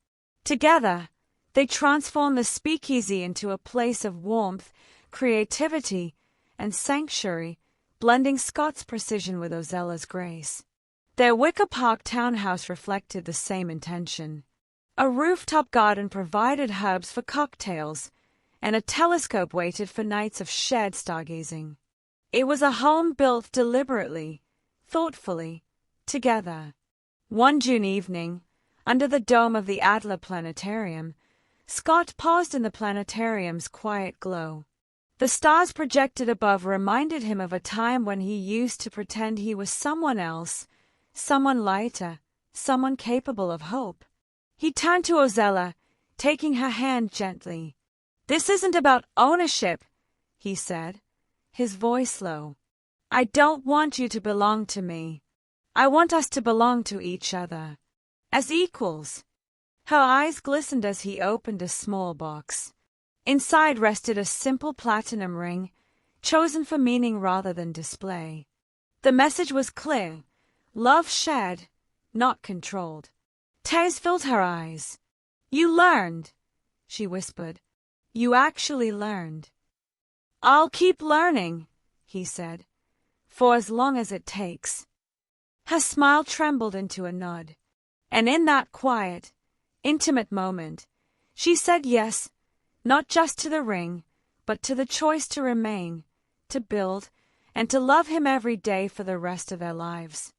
Together, they transformed the speakeasy into a place of warmth, creativity, and sanctuary, blending Scott's precision with Ozella's grace. Their Wicker Park townhouse reflected the same intention. A rooftop garden provided herbs for cocktails, and a telescope waited for nights of shared stargazing. It was a home built deliberately, thoughtfully, together. One June evening, under the dome of the Adler Planetarium, Scott paused in the planetarium's quiet glow. The stars projected above reminded him of a time when he used to pretend he was someone else, someone lighter, someone capable of hope. He turned to Ozella, taking her hand gently. "This isn't about ownership," he said, his voice low. I don't want you to belong to me. I want us to belong to each other. As equals. Her eyes glistened as he opened a small box. Inside rested a simple platinum ring, chosen for meaning rather than display. The message was clear: love shared, not controlled. Tears filled her eyes. You learned, she whispered. You actually learned. I'll keep learning, he said, for as long as it takes. Her smile trembled into a nod, and in that quiet, intimate moment, she said yes, not just to the ring, but to the choice to remain, to build, and to love him every day for the rest of their lives.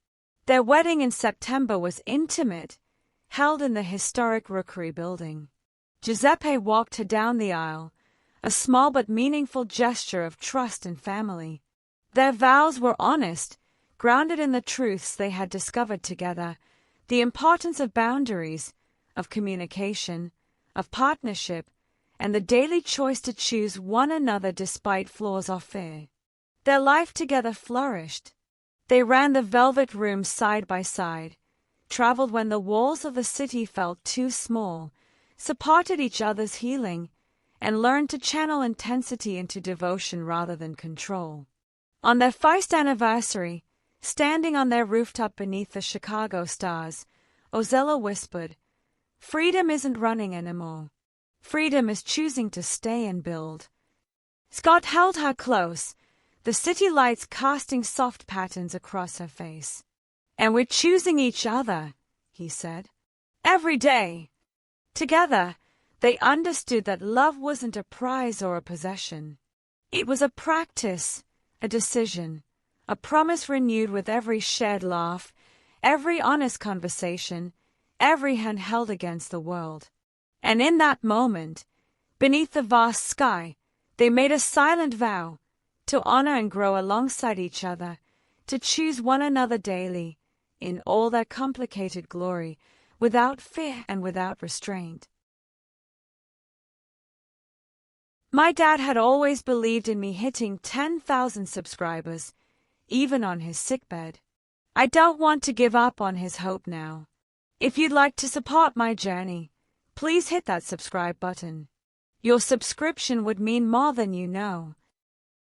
Their wedding in September was intimate, held in the historic Rookery building. Giuseppe walked her down the aisle, a small but meaningful gesture of trust and family. Their vows were honest, grounded in the truths they had discovered together, the importance of boundaries, of communication, of partnership, and the daily choice to choose one another despite flaws or fear. Their life together flourished. They ran the velvet rooms side by side, traveled when the walls of the city felt too small, supported each other's healing, and learned to channel intensity into devotion rather than control. On their first anniversary, standing on their rooftop beneath the Chicago stars, Ozella whispered, "Freedom isn't running anymore. Freedom is choosing to stay and build." Scott held her close, the city lights casting soft patterns across her face. "And we're choosing each other," he said. "Every day." Together, they understood that love wasn't a prize or a possession. It was a practice, a decision, a promise renewed with every shared laugh, every honest conversation, every hand held against the world. And in that moment, beneath the vast sky, they made a silent vow to honor and grow alongside each other, to choose one another daily, in all their complicated glory, without fear and without restraint. My dad had always believed in me hitting 10,000 subscribers, even on his sickbed. I don't want to give up on his hope now. If you'd like to support my journey, please hit that subscribe button. Your subscription would mean more than you know.